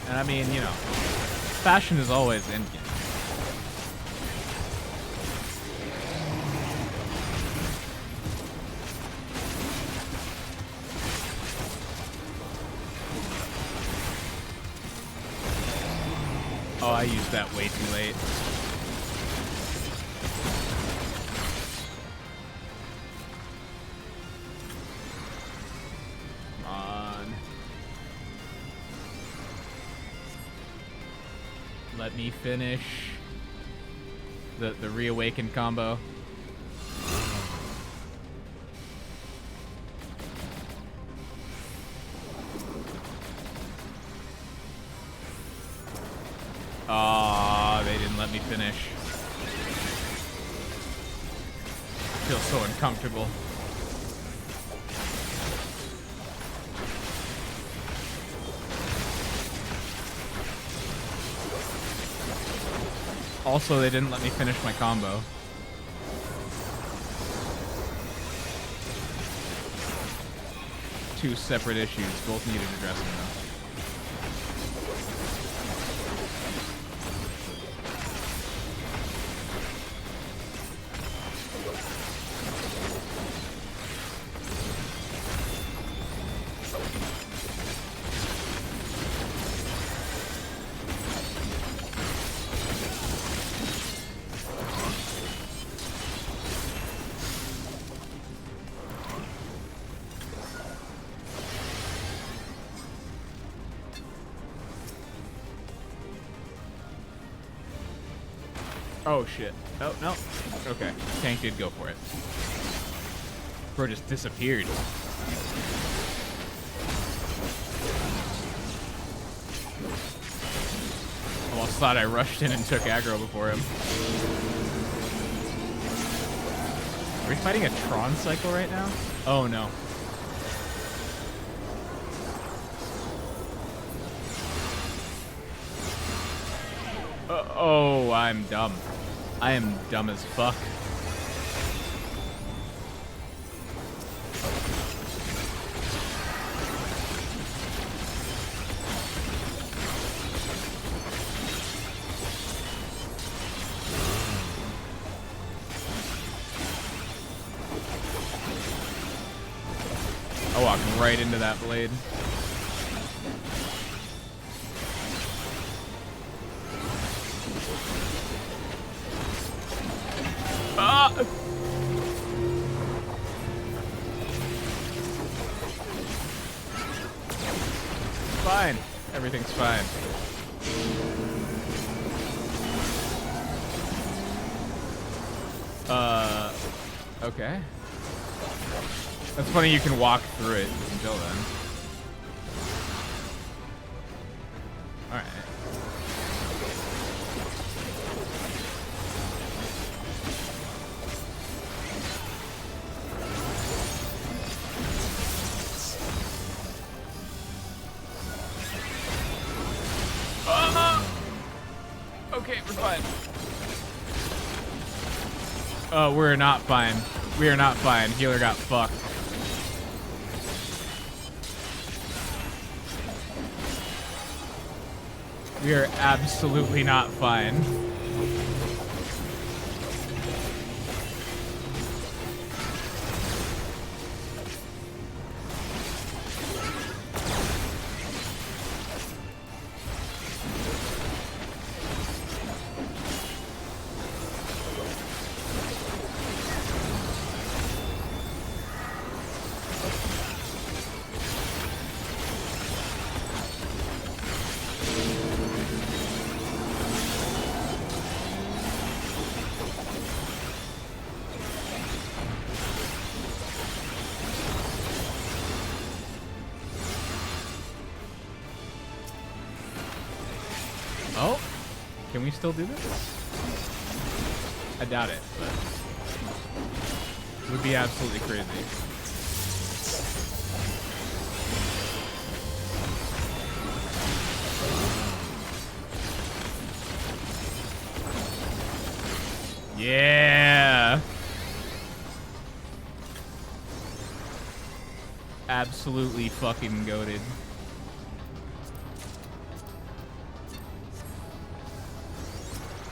And I mean, you know, fashion is always in game. Oh, I used that way too late. Come on. Let me finish the reawakened combo. Aw, they didn't let me finish. I feel so uncomfortable. Also, they didn't let me finish my combo. Two separate issues, both needed addressing though. Oh shit. Oh, no. Okay. Tank did go for it. Bro just disappeared. Almost thought I rushed in and took aggro before him. Are we fighting a Tron cycle right now? Oh no. Oh, I'm dumb. I am dumb as fuck. I walked right into that blade. Ah! Fine. Everything's fine. Okay. That's funny you can walk through it until then. Alright. Okay, we're fine. Oh, we're not fine. We are not fine. Healer got fucked. We are absolutely not fine. Oh, can we still do this? I doubt it, but it would be absolutely crazy. Yeah. Absolutely fucking goated.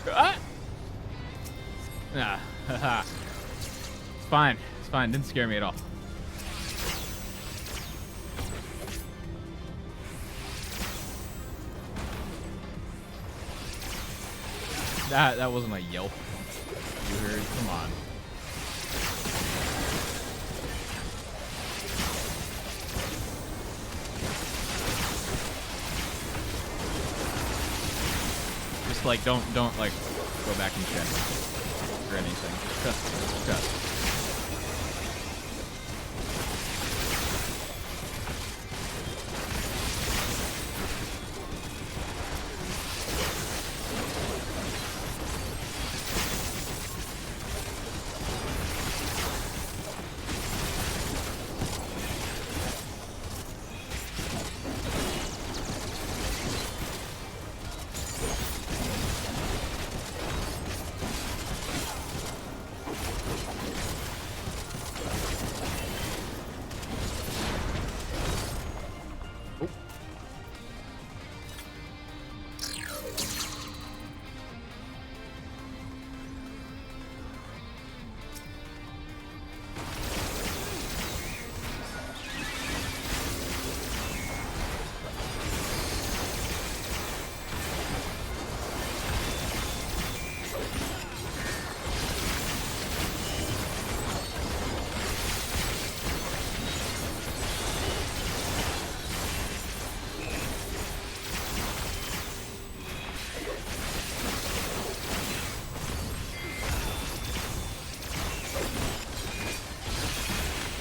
Ah! Ah, haha. It's fine. It's fine. Didn't scare me at all. That wasn't a yelp. You heard? Come on. Just like don't like go back and check or anything. Just trust.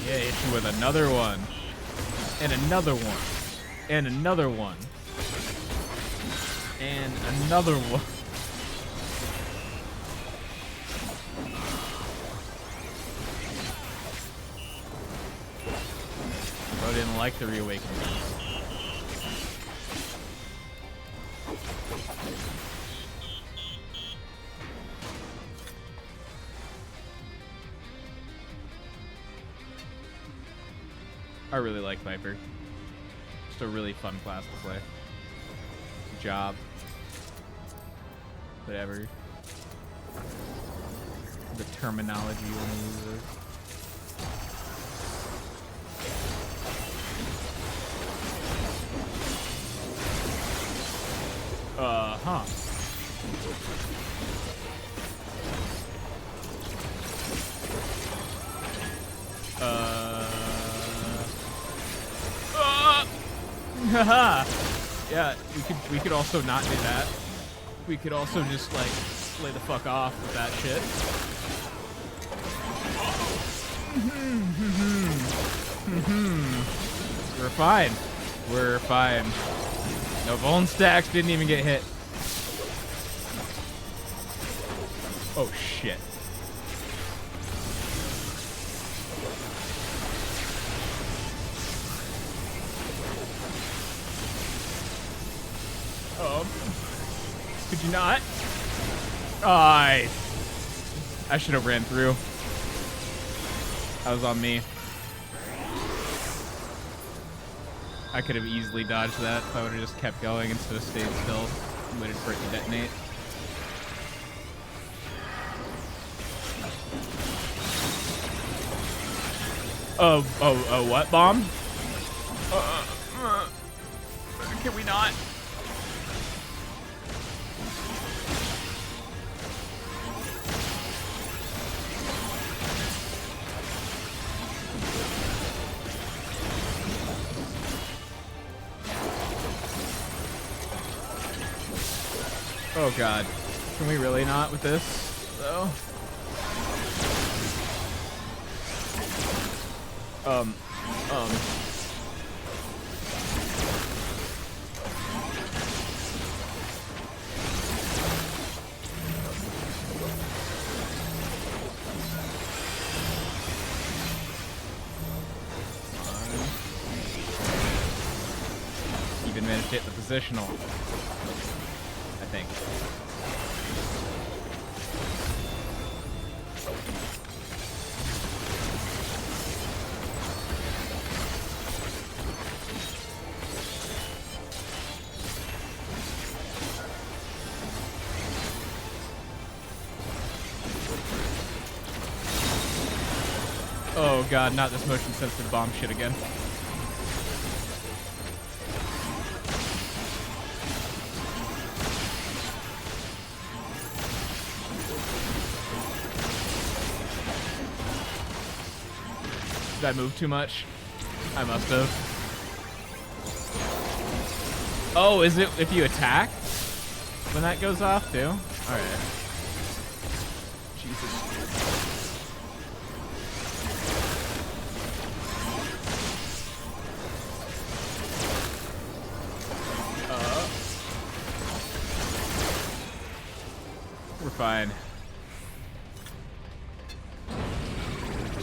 Yeah, hit you with another one. And another one. And another one. And another one. Bro didn't like the reawakening. I really like Viper. Just a really fun class to play. Job. Whatever. The terminology you want to use. Huh. Haha. Yeah, we could also not do that. We could also just like lay the fuck off with that shit. We're fine. We're fine. No bone stacks, didn't even get hit. Oh shit. Could you not? I should have ran through. That was on me. I could have easily dodged that if I would have just kept going instead of stayed still and waited for it to detonate. What bomb? Can we not? Oh god. Can we really not with this, though? Even managed to hit the positional. I think. Oh god, not this motion sensitive bomb shit again. Did I move too much? I must have. Oh, is it if you attack? When that goes off too? Alright. Jesus. We're fine.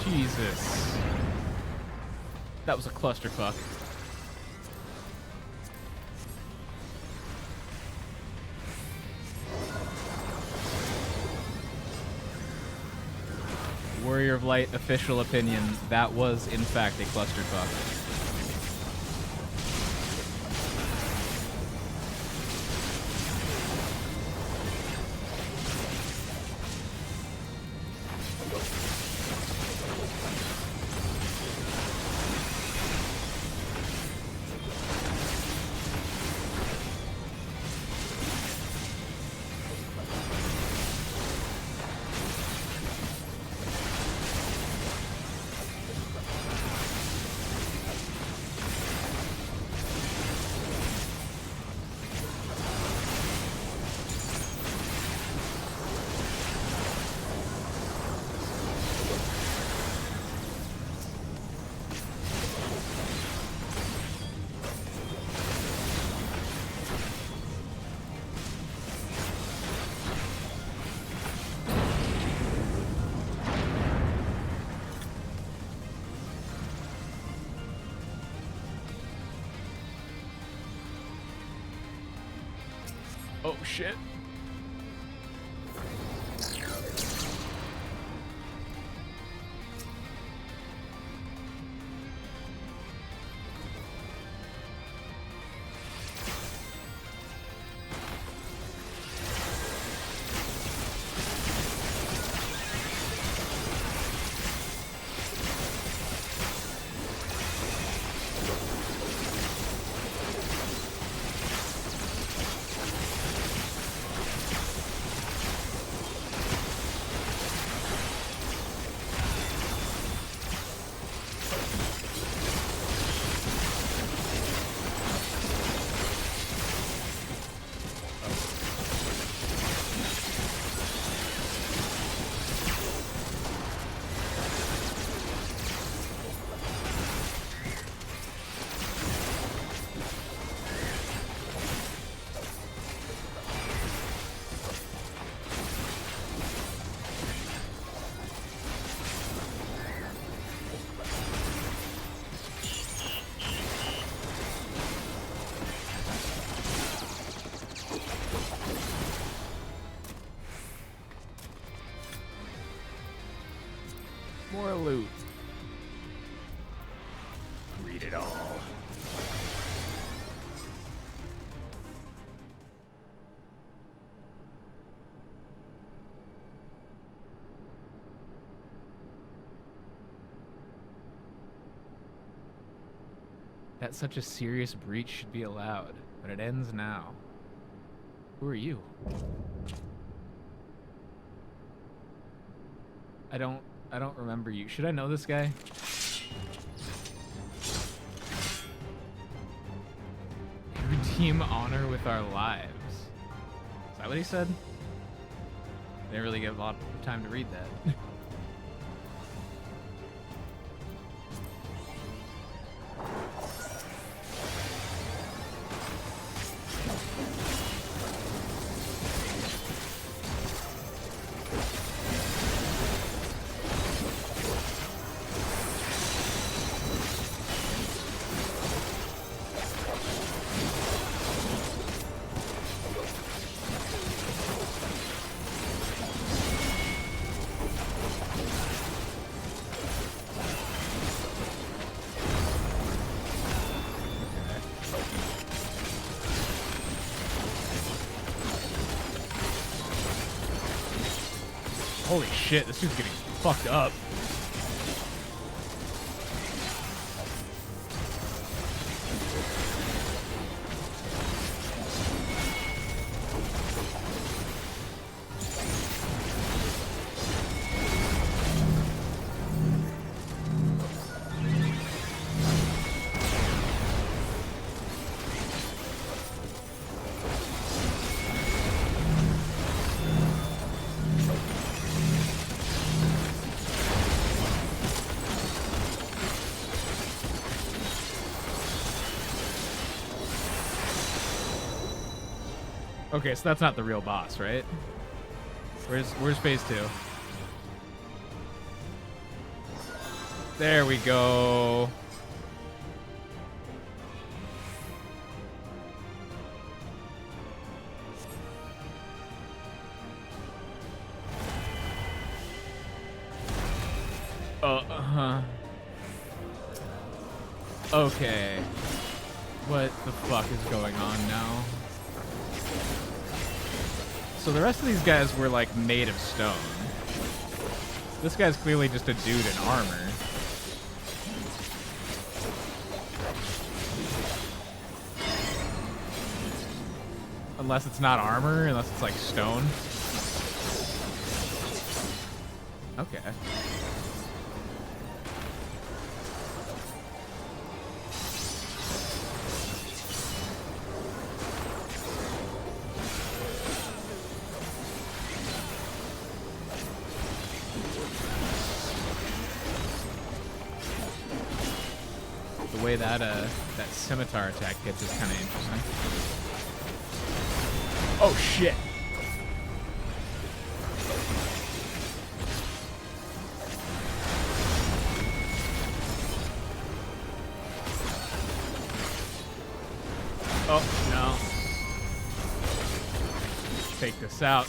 Jesus. That was a clusterfuck. Warrior of Light official opinion, that was in fact a clusterfuck. Oh shit. More loot. Read it all. That such a serious breach should be allowed, but it ends now. Who are you? I don't remember you. Should I know this guy? Redeem honor with our lives. Is that what he said? Didn't really get a lot of time to read that. Holy shit, this dude's getting fucked up. Okay, so that's not the real boss, right? Where's phase 2? There we go. Okay. What the fuck is going on now? So the rest of these guys were like made of stone. This guy's clearly just a dude in armor. Unless it's not armor, unless it's like stone. Okay. The way that that scimitar attack hits is kind of interesting. Oh shit! Oh no! Take this out.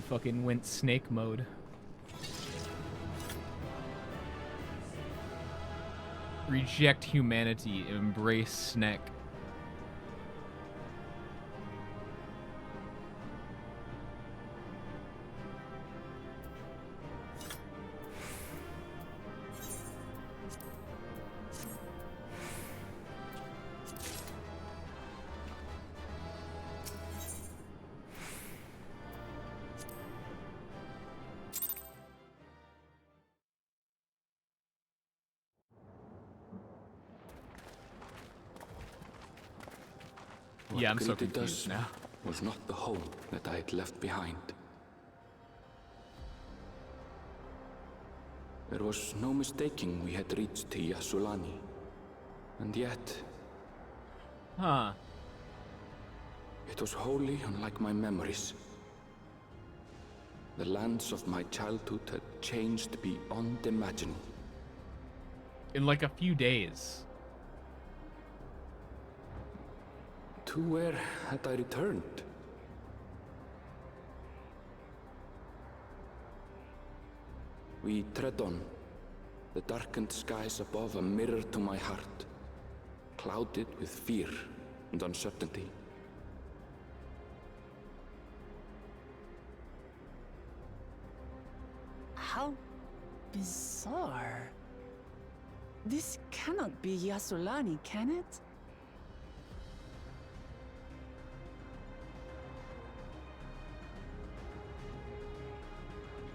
Fucking went snake mode. Reject humanity, embrace snack. Yeah, I'm so confused now. Was not the home that I had left behind. There was no mistaking we had reached Yassulani. And yet... Huh. It was wholly unlike my memories. The lands of my childhood had changed beyond imagining. In like a few days. To where had I returned? We tread on, the darkened skies above a mirror to my heart, clouded with fear and uncertainty. How bizarre. This cannot be Yassulani, can it?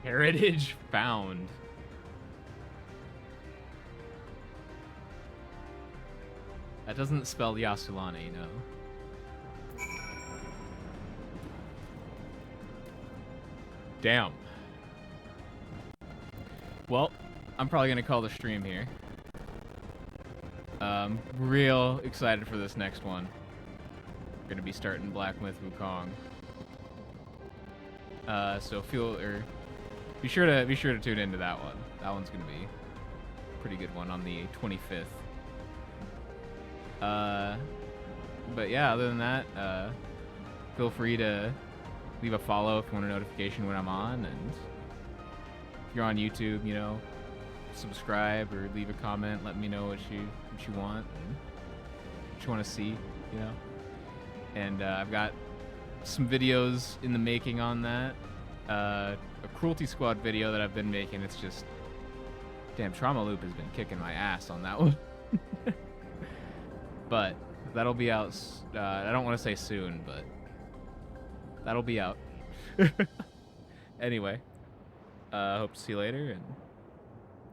Heritage found. That doesn't spell Yassulani, no. Damn. Well, I'm probably gonna call the stream here. Real excited for this next one. We're gonna be starting Black Myth Wukong. So be sure to tune into that one. That one's gonna be a pretty good one on the 25th. But yeah, other than that, feel free to leave a follow if you want a notification when I'm on, and if you're on YouTube, you know, subscribe or leave a comment. Let me know what you want and what you want to see, you know. And I've got some videos in the making on that. A Cruelty Squad video that I've been making. It's just, damn, Trauma Loop has been kicking my ass on that one. But that'll be out. I don't want to say soon, but that'll be out. Anyway, hope to see you later, and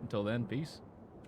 until then, peace.